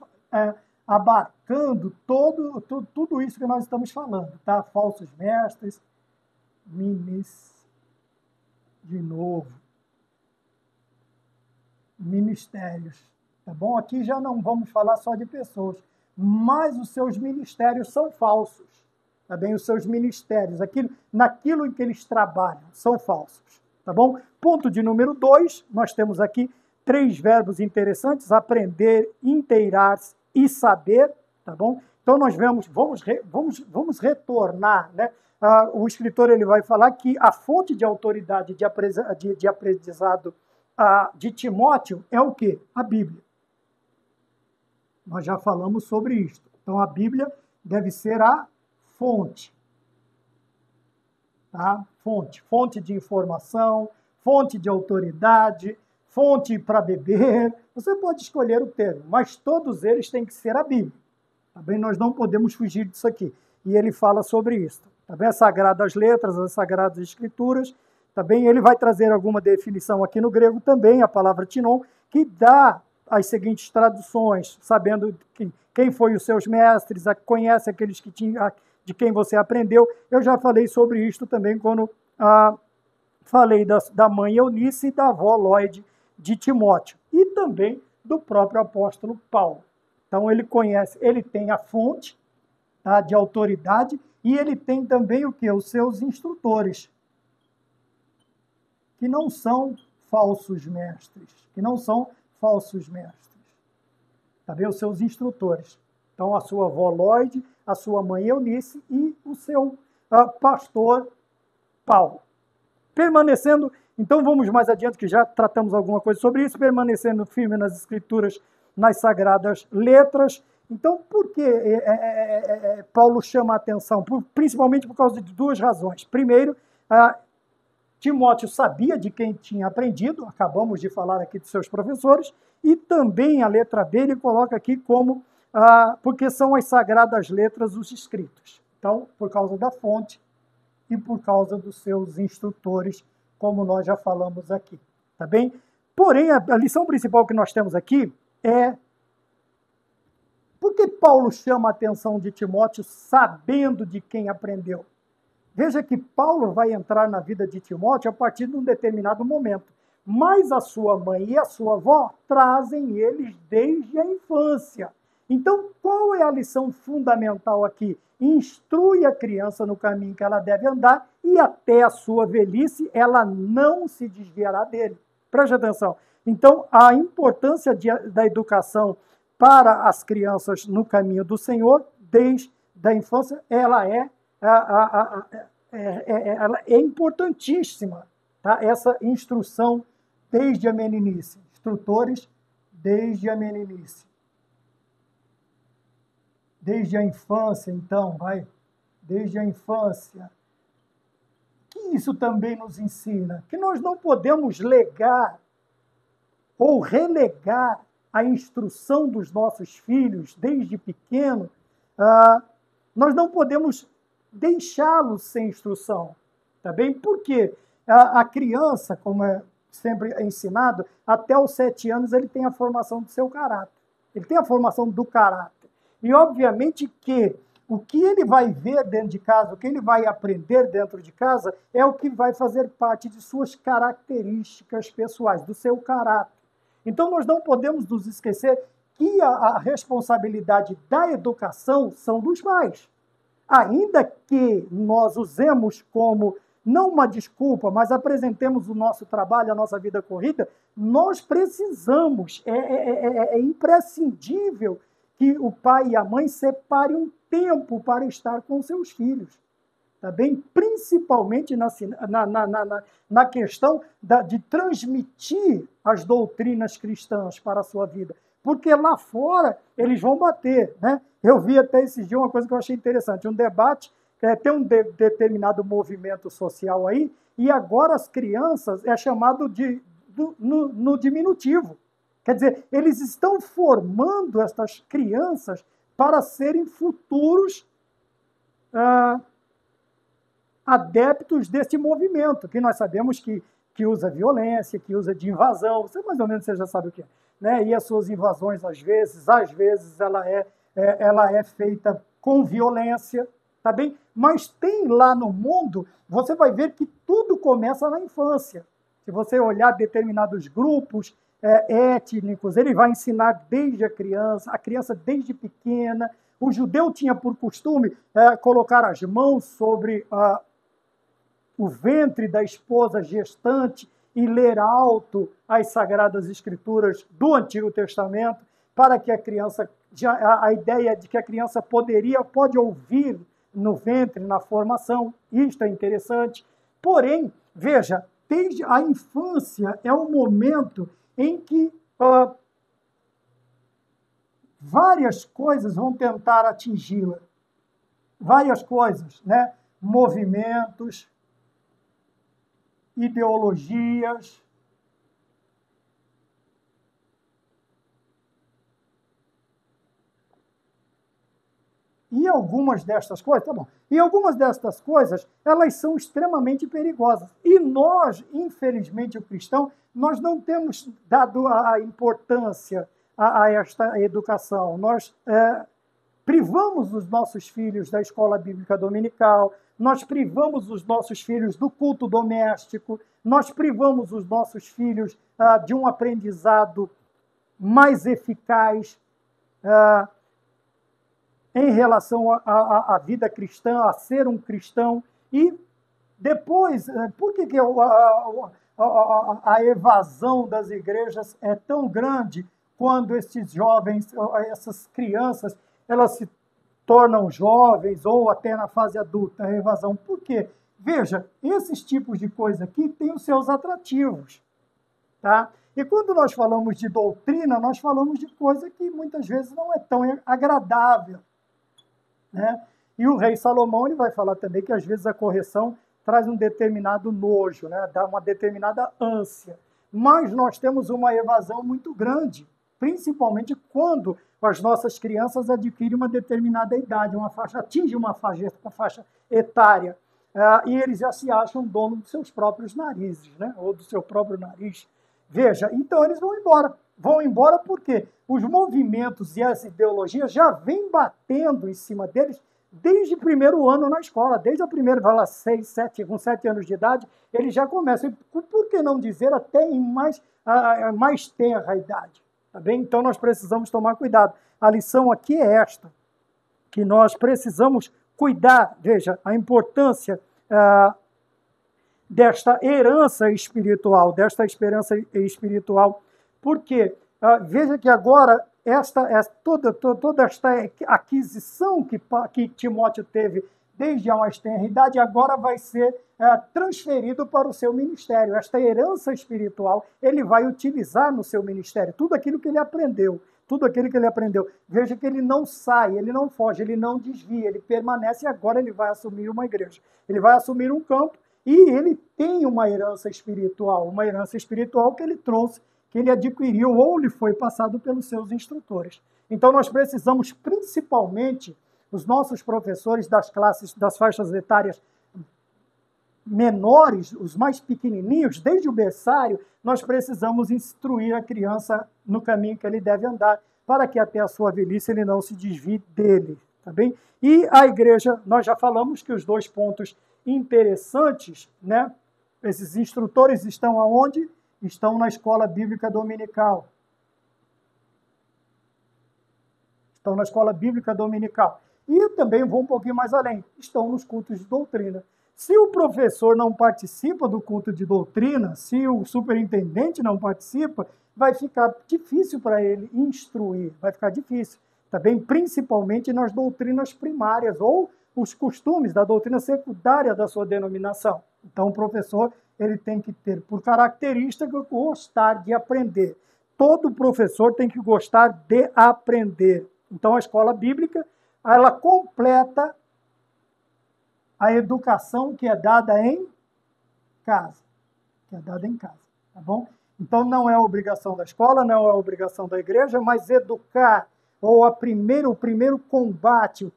abarcando tudo isso que nós estamos falando, tá? Falsos mestres, ministérios, tá bom? Aqui já não vamos falar só de pessoas, mas os seus ministérios são falsos, tá bem? Os seus ministérios, naquilo em que eles trabalham, são falsos, tá bom? Ponto de número 2, nós temos aqui 3 verbos interessantes: aprender, inteirar-se e saber, tá bom? Então nós vamos retornar, né? O escritor ele vai falar que a fonte de autoridade de aprendizado de Timóteo é o quê? A Bíblia. Nós já falamos sobre isso. Então a Bíblia deve ser a fonte. Tá? Fonte de informação, fonte de autoridade, fonte para beber. Você pode escolher o termo, mas todos eles têm que ser a Bíblia. Tá bem? Nós não podemos fugir disso aqui. E ele fala sobre isso. Tá bem? As Sagradas Letras, as Sagradas Escrituras. Tá bem? Ele vai trazer alguma definição aqui no grego também, a palavra tinon, que dá as seguintes traduções, sabendo quem foi os seus mestres, conhece aqueles de quem você aprendeu. Eu já falei sobre isto também quando falei da mãe Eunice e da avó Lloyd de Timóteo, e também do próprio apóstolo Paulo. Então ele conhece, ele tem a fonte, tá, de autoridade, e ele tem também o quê? Os seus instrutores, que não são falsos mestres, tá bem? Os seus instrutores. Então, a sua avó Lloyd, a sua mãe Eunice e o seu pastor Paulo. Permanecendo, então vamos mais adiante, que já tratamos alguma coisa sobre isso, permanecendo firme nas Escrituras, nas Sagradas Letras. Então, por que Paulo chama a atenção? Principalmente por causa de 2 razões. Primeiro, Timóteo sabia de quem tinha aprendido, acabamos de falar aqui dos seus professores, e também a letra B ele coloca aqui como, porque são as Sagradas Letras os escritos. Então, por causa da fonte e por causa dos seus instrutores, como nós já falamos aqui, tá bem? Porém, a lição principal que nós temos aqui é por que Paulo chama a atenção de Timóteo sabendo de quem aprendeu? Veja que Paulo vai entrar na vida de Timóteo a partir de um determinado momento. Mas a sua mãe e a sua avó trazem eles desde a infância. Então, qual é a lição fundamental aqui? Instrui a criança no caminho que ela deve andar e até a sua velhice ela não se desviará dele. Preste atenção. Então, a importância da educação para as crianças no caminho do Senhor, desde a infância, ela é importantíssima. Tá? Essa instrução desde a meninice. Instrutores desde a meninice. Desde a infância, então, desde a infância. Que isso também nos ensina? Que nós não podemos legar ou relegar a instrução dos nossos filhos desde pequeno. Nós não podemos deixá-los sem instrução. Tá bem? Porque a criança, como é sempre ensinado, até os 7 anos ele tem a formação do seu caráter. Ele tem a formação do caráter. E, obviamente, que o que ele vai ver dentro de casa, o que ele vai aprender dentro de casa, é o que vai fazer parte de suas características pessoais, do seu caráter. Então, nós não podemos nos esquecer que a responsabilidade da educação são dos pais. Ainda que nós usemos como, não uma desculpa, mas apresentemos o nosso trabalho, a nossa vida corrida, nós precisamos, é imprescindível que o pai e a mãe separem um tempo para estar com seus filhos. Tá bem? Principalmente na questão de transmitir as doutrinas cristãs para a sua vida. Porque lá fora eles vão bater. Né? Eu vi até esses dias uma coisa que eu achei interessante, um debate, tem um determinado movimento social aí, e agora as crianças é chamado no diminutivo. Quer dizer, eles estão formando essas crianças para serem futuros adeptos desse movimento, que nós sabemos que usa violência, que usa de invasão, você mais ou menos você já sabe o que é. Né? E as suas invasões, às vezes ela é feita com violência, tá bem? Mas tem lá no mundo, você vai ver que tudo começa na infância. Se você olhar determinados grupos étnicos, ele vai ensinar desde a criança desde pequena. O judeu tinha por costume colocar as mãos sobre o ventre da esposa gestante e ler alto as Sagradas Escrituras do Antigo Testamento, para que a criança, a ideia de que a criança pode ouvir no ventre, na formação, isto é interessante. Porém, veja, desde a infância é o momento em que várias coisas vão tentar atingi-la. Várias coisas, né? Movimentos, ideologias. E algumas destas coisas, tá bom. E algumas destas coisas, elas são extremamente perigosas. E nós, infelizmente, o cristão, nós não temos dado a importância a esta educação. Nós privamos os nossos filhos da escola bíblica dominical, nós privamos os nossos filhos do culto doméstico, nós privamos os nossos filhos de um aprendizado mais eficaz em relação à vida cristã, a ser um cristão. E depois, por que a evasão das igrejas é tão grande quando esses jovens, essas crianças, elas se tornam jovens ou até na fase adulta, a evasão? Por quê? Veja, esses tipos de coisa aqui têm os seus atrativos. Tá? E quando nós falamos de doutrina, nós falamos de coisa que muitas vezes não é tão agradável. Né? E o rei Salomão ele vai falar também que às vezes a correção traz um determinado nojo, né? Dá uma determinada ânsia. Mas nós temos uma evasão muito grande, principalmente quando as nossas crianças adquirem uma determinada idade, atingem uma faixa etária, e eles já se acham dono dos seus próprios narizes, né? Ou do seu próprio nariz. Veja, então eles vão embora. Vão embora porque os movimentos e as ideologias já vêm batendo em cima deles desde o primeiro ano na escola, desde a primeira, vai lá, 6, 7, com 7 anos de idade, ele já começa. Por que não dizer até em mais tenra idade? Tá bem? Então nós precisamos tomar cuidado. A lição aqui é esta, que nós precisamos cuidar, veja, a importância desta herança espiritual, porque veja que agora toda esta aquisição que Timóteo teve desde a mais tenra idade, agora vai ser transferido para o seu ministério. Esta herança espiritual ele vai utilizar no seu ministério, tudo aquilo que ele aprendeu. Veja que ele não sai, ele não foge, ele não desvia, ele permanece e agora ele vai assumir uma igreja. Ele vai assumir um campo e ele tem uma herança espiritual que ele trouxe, que ele adquiriu ou lhe foi passado pelos seus instrutores. Então nós precisamos, principalmente, os nossos professores das faixas etárias menores, os mais pequenininhos, desde o berçário, nós precisamos instruir a criança no caminho que ele deve andar, para que até a sua velhice ele não se desvie dele, tá bem? E a igreja, nós já falamos que os 2 pontos interessantes, né? Esses instrutores estão aonde? Estão na escola bíblica dominical. E também vou um pouquinho mais além, estão nos cultos de doutrina. Se o professor não participa do culto de doutrina, se o superintendente não participa, vai ficar difícil para ele instruir, vai ficar difícil. Também, principalmente nas doutrinas primárias ou os costumes da doutrina secundária da sua denominação. Então, o professor ele tem que ter, por característica, gostar de aprender. Todo professor tem que gostar de aprender. Então, a escola bíblica, ela completa a educação que é dada em casa. Tá bom? Então, não é obrigação da escola, não é obrigação da igreja, mas educar, ou o primeiro combate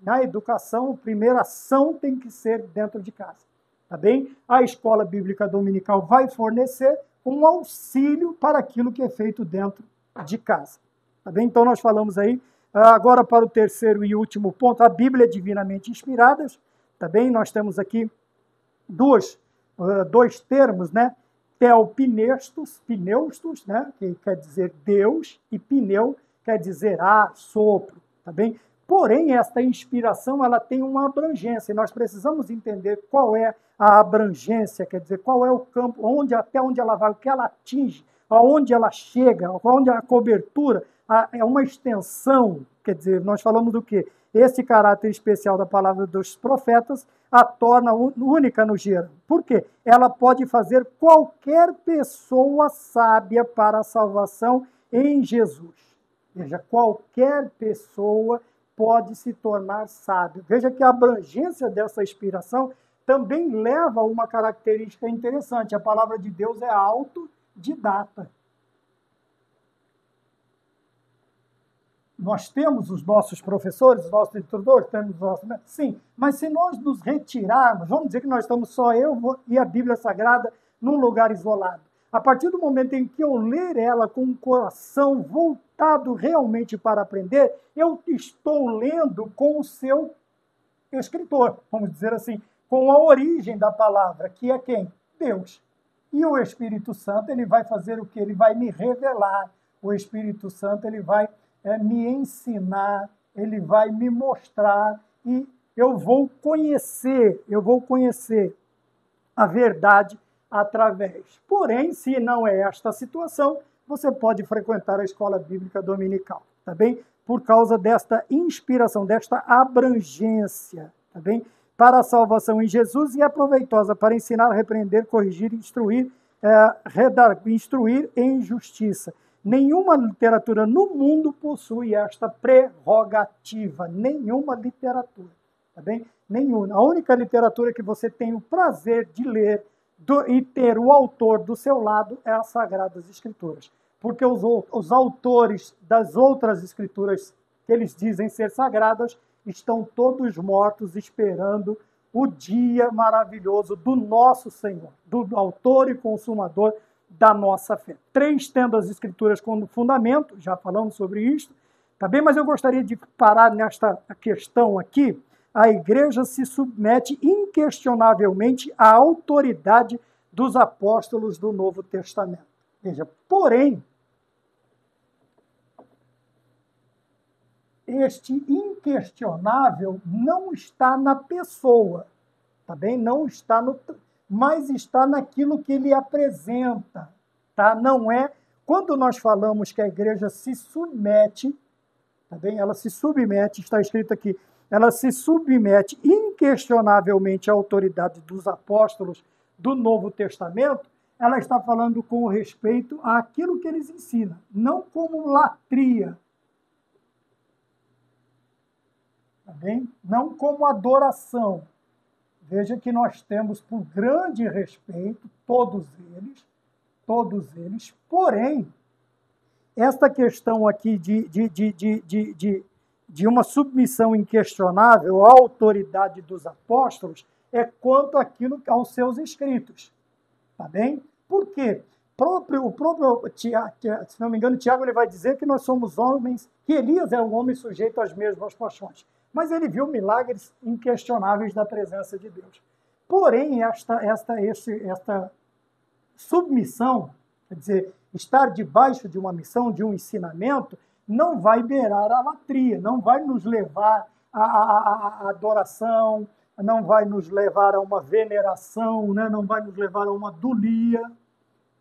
na educação, a primeira ação tem que ser dentro de casa. Tá bem? A escola bíblica dominical vai fornecer um auxílio para aquilo que é feito dentro de casa. Tá bem? Então, nós falamos aí, agora para o terceiro e último ponto, a Bíblia é divinamente inspirada. Tá bem? Nós temos aqui dois termos, né? Theopneustos, né? Que quer dizer Deus, e pneu quer dizer ar, sopro. Tá bem? Porém, esta inspiração ela tem uma abrangência, e nós precisamos entender qual é a abrangência, quer dizer, qual é o campo, até onde ela vai, o que ela atinge, aonde ela chega, onde a cobertura é uma extensão, quer dizer, nós falamos do quê? Esse caráter especial da palavra dos profetas a torna única no gênero. Por quê? Ela pode fazer qualquer pessoa sábia para a salvação em Jesus. Veja, qualquer pessoa pode se tornar sábio. Veja que a abrangência dessa inspiração também leva a uma característica interessante. A palavra de Deus é autodidata. Nós temos os nossos professores, os nossos instrutores, temos os nossos... Sim, mas se nós nos retirarmos, vamos dizer que nós estamos só eu e a Bíblia Sagrada num lugar isolado. A partir do momento em que eu ler ela com o coração voltado realmente para aprender, eu estou lendo com o seu escritor, vamos dizer assim, com a origem da palavra, que é quem? Deus. E o Espírito Santo, ele vai fazer o quê? Ele vai me revelar. O Espírito Santo, ele vai me ensinar, ele vai me mostrar e eu vou conhecer a verdade através. Porém, se não é esta situação, você pode frequentar a escola bíblica dominical, tá bem? Por causa desta inspiração, desta abrangência, tá bem? Para a salvação em Jesus e é proveitosa para ensinar, repreender, corrigir, instruir em justiça. Nenhuma literatura no mundo possui esta prerrogativa, nenhuma literatura, tá bem? Nenhuma. A única literatura que você tem o prazer de ler e ter o autor do seu lado é as Sagradas Escrituras. Porque os autores das outras escrituras que eles dizem ser sagradas estão todos mortos esperando o dia maravilhoso do nosso Senhor, do autor e consumador da nossa fé. 3 tendo as Escrituras como fundamento, já falamos sobre isso, Tá bem? Mas eu gostaria de parar nesta questão aqui. A igreja se submete inquestionavelmente à autoridade dos apóstolos do Novo Testamento. Veja, porém, este inquestionável não está na pessoa, tá bem? Não está no, mas está naquilo que ele apresenta, tá? Não é quando nós falamos que a igreja se submete, tá bem? Ela se submete, está escrito aqui, ela se submete inquestionavelmente à autoridade dos apóstolos do Novo Testamento. Ela está falando com respeito àquilo que eles ensinam, não como latria, tá bem? Não como adoração. Veja que nós temos por grande respeito todos eles, porém, esta questão aqui de uma submissão inquestionável à autoridade dos apóstolos é quanto àquilo aos seus escritos, tá bem? Por quê? O próprio Tiago, se não me engano, Tiago ele vai dizer que nós somos homens, que Elias é um homem sujeito às mesmas paixões, mas ele viu milagres inquestionáveis da presença de Deus. Porém, esta submissão, quer dizer, estar debaixo de uma missão, de um ensinamento, não vai beirar a latria, não vai nos levar à adoração, não vai nos levar a uma veneração, né? Não vai nos levar a uma dulia,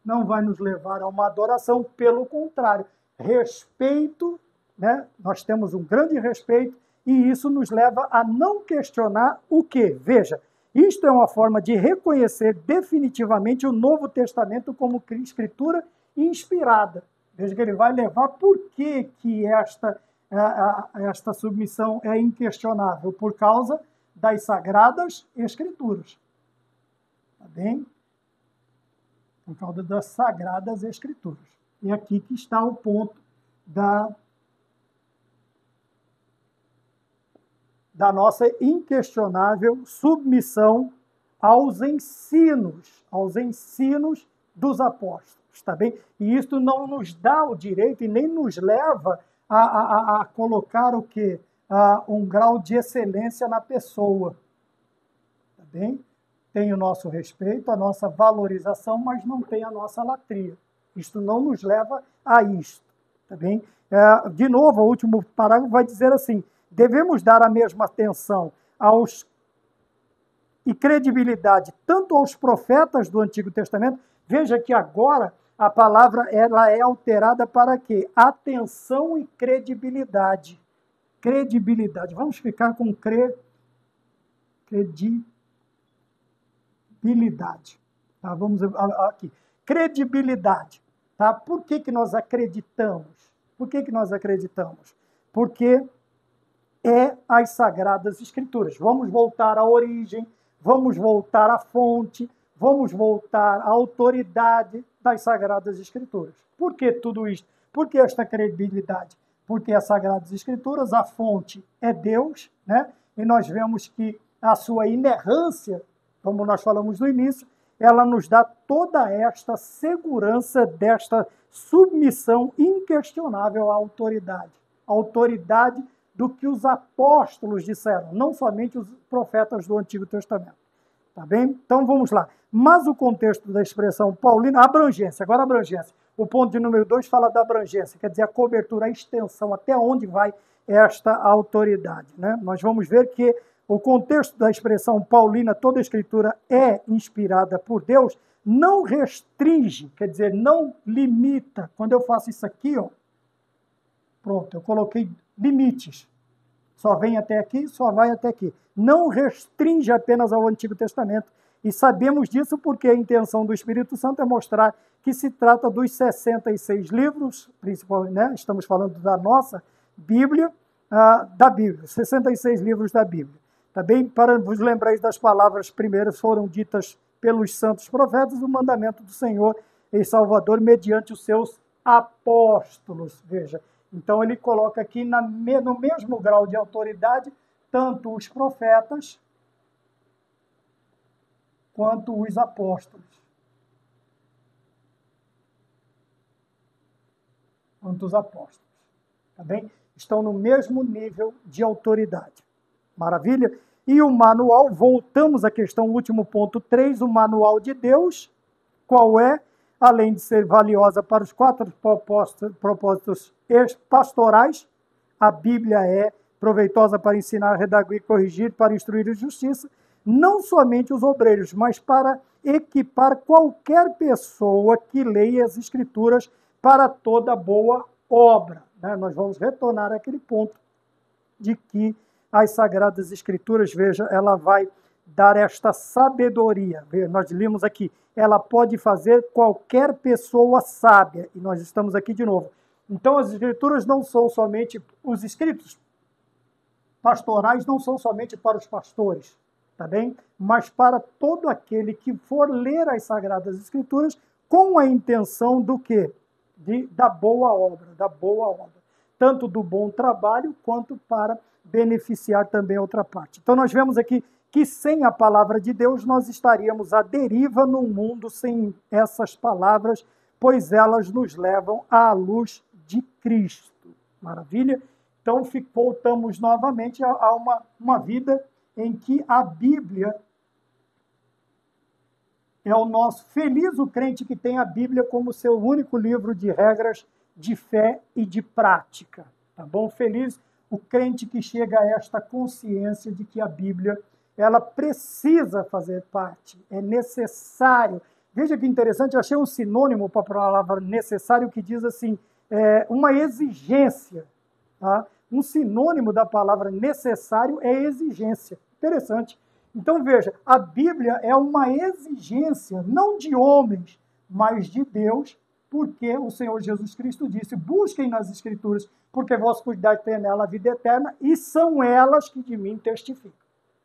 não vai nos levar a uma adoração, pelo contrário, respeito, né? Nós temos um grande respeito e isso nos leva a não questionar o quê? Veja, isto é uma forma de reconhecer definitivamente o Novo Testamento como escritura inspirada. Veja que ele vai levar por que esta submissão é inquestionável, por causa das Sagradas Escrituras. Tá bem? Por causa das Sagradas Escrituras. E aqui que está o ponto da nossa inquestionável submissão aos ensinos dos apóstolos, tá bem? E isto não nos dá o direito e nem nos leva a colocar o quê? Um grau de excelência na pessoa, tá bem? Tem o nosso respeito, a nossa valorização, mas não tem a nossa latria. Isto não nos leva a isto, tá bem? De novo, o último parágrafo vai dizer assim: devemos dar a mesma atenção e credibilidade tanto aos profetas do Antigo Testamento. Veja que agora a palavra ela é alterada para quê? Atenção e credibilidade. Credibilidade. Vamos ficar com credibilidade. Tá? Vamos aqui. Credibilidade. Tá? Por que nós acreditamos? Por que nós acreditamos? Porque é as Sagradas Escrituras. Vamos voltar à origem, vamos voltar à fonte, vamos voltar à autoridade das Sagradas Escrituras. Por que tudo isso? Por que esta credibilidade? Porque as Sagradas Escrituras, a fonte é Deus, né? E nós vemos que a sua inerrância, como nós falamos no início, ela nos dá toda esta segurança desta submissão inquestionável à autoridade. A autoridade do que os apóstolos disseram, não somente os profetas do Antigo Testamento. Tá bem? Então vamos lá. Mas o contexto da expressão paulina, abrangência, agora abrangência. O ponto de número 2 fala da abrangência, quer dizer, a cobertura, a extensão, até onde vai esta autoridade, né? Nós vamos ver que o contexto da expressão paulina, toda a escritura é inspirada por Deus, não restringe, quer dizer, não limita. Quando eu faço isso aqui, ó, pronto, eu coloquei limites. Só vem até aqui, só vai até aqui. Não restringe apenas ao Antigo Testamento. E sabemos disso porque a intenção do Espírito Santo é mostrar que se trata dos 66 livros, principalmente, né? Estamos falando da nossa Bíblia, da Bíblia, 66 livros da Bíblia. Tá bem? Para vos lembrar das palavras primeiras foram ditas pelos santos profetas, o mandamento do Senhor e Salvador mediante os seus apóstolos. Veja, então ele coloca aqui no mesmo grau de autoridade tanto os profetas quanto os apóstolos. Quanto os apóstolos. tá bem? Estão no mesmo nível de autoridade. Maravilha? E o manual, voltamos à questão, último ponto 3, o manual de Deus, qual é? Além de ser valiosa para os 4 propósitos pastorais, a Bíblia é proveitosa para ensinar, redaguir, corrigir, para instruir em justiça, não somente os obreiros, mas para equipar qualquer pessoa que leia as Escrituras para toda boa obra. Né? Nós vamos retornar àquele ponto de que as Sagradas Escrituras, veja, ela vai dar esta sabedoria. Nós lemos aqui, ela pode fazer qualquer pessoa sábia. E nós estamos aqui de novo. Então, as Escrituras não são somente, os escritos pastorais não são somente para os pastores, tá bem? Mas para todo aquele que for ler as Sagradas Escrituras com a intenção do quê? Da boa obra. Tanto do bom trabalho, quanto para beneficiar também outra parte. Então, nós vemos aqui que sem a palavra de Deus, nós estaríamos à deriva num mundo sem essas palavras, pois elas nos levam à luz de Cristo. Maravilha? Então, voltamos novamente a uma vida em que a Bíblia é o nosso... Feliz o crente que tem a Bíblia como seu único livro de regras de fé e de prática. Tá bom? Feliz o crente que chega a esta consciência de que a Bíblia, ela precisa fazer parte, é necessário. Veja que interessante, eu achei um sinônimo para a palavra necessário que diz assim, uma exigência. Tá? Um sinônimo da palavra necessário é exigência. Interessante. Então veja, a Bíblia é uma exigência, não de homens, mas de Deus, porque o Senhor Jesus Cristo disse, busquem nas Escrituras, porque vosso cuidado tem nela a vida eterna, e são elas que de mim testificam.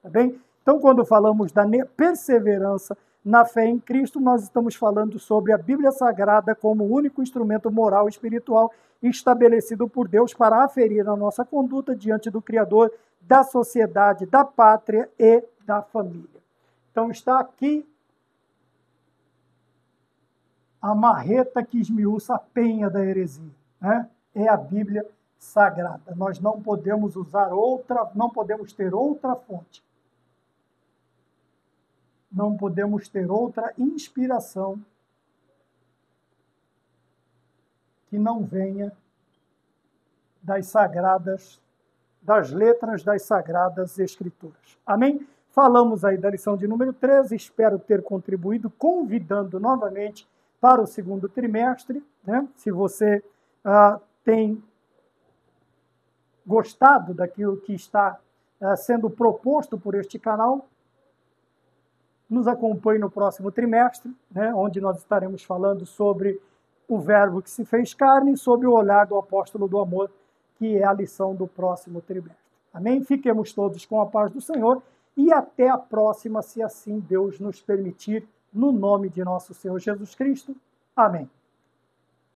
Tá bem? Então, quando falamos da perseverança na fé em Cristo, nós estamos falando sobre a Bíblia Sagrada como o único instrumento moral e espiritual estabelecido por Deus para aferir a nossa conduta diante do Criador, da sociedade, da pátria e da família. Então, está aqui a marreta que esmiuça a penha da heresia, né? É a Bíblia Sagrada. Nós não podemos usar outra, não podemos ter outra fonte. Não podemos ter outra inspiração que não venha das letras das Sagradas Escrituras. Amém? Falamos aí da lição de número 13, espero ter contribuído, convidando novamente para o segundo trimestre, né? Se você tem gostado daquilo que está sendo proposto por este canal, nos acompanhe no próximo trimestre, né? Onde nós estaremos falando sobre o Verbo que se fez carne, sob o olhar do apóstolo do amor, que é a lição do próximo trimestre. Amém? Fiquemos todos com a paz do Senhor e até a próxima, se assim Deus nos permitir, no nome de nosso Senhor Jesus Cristo. Amém.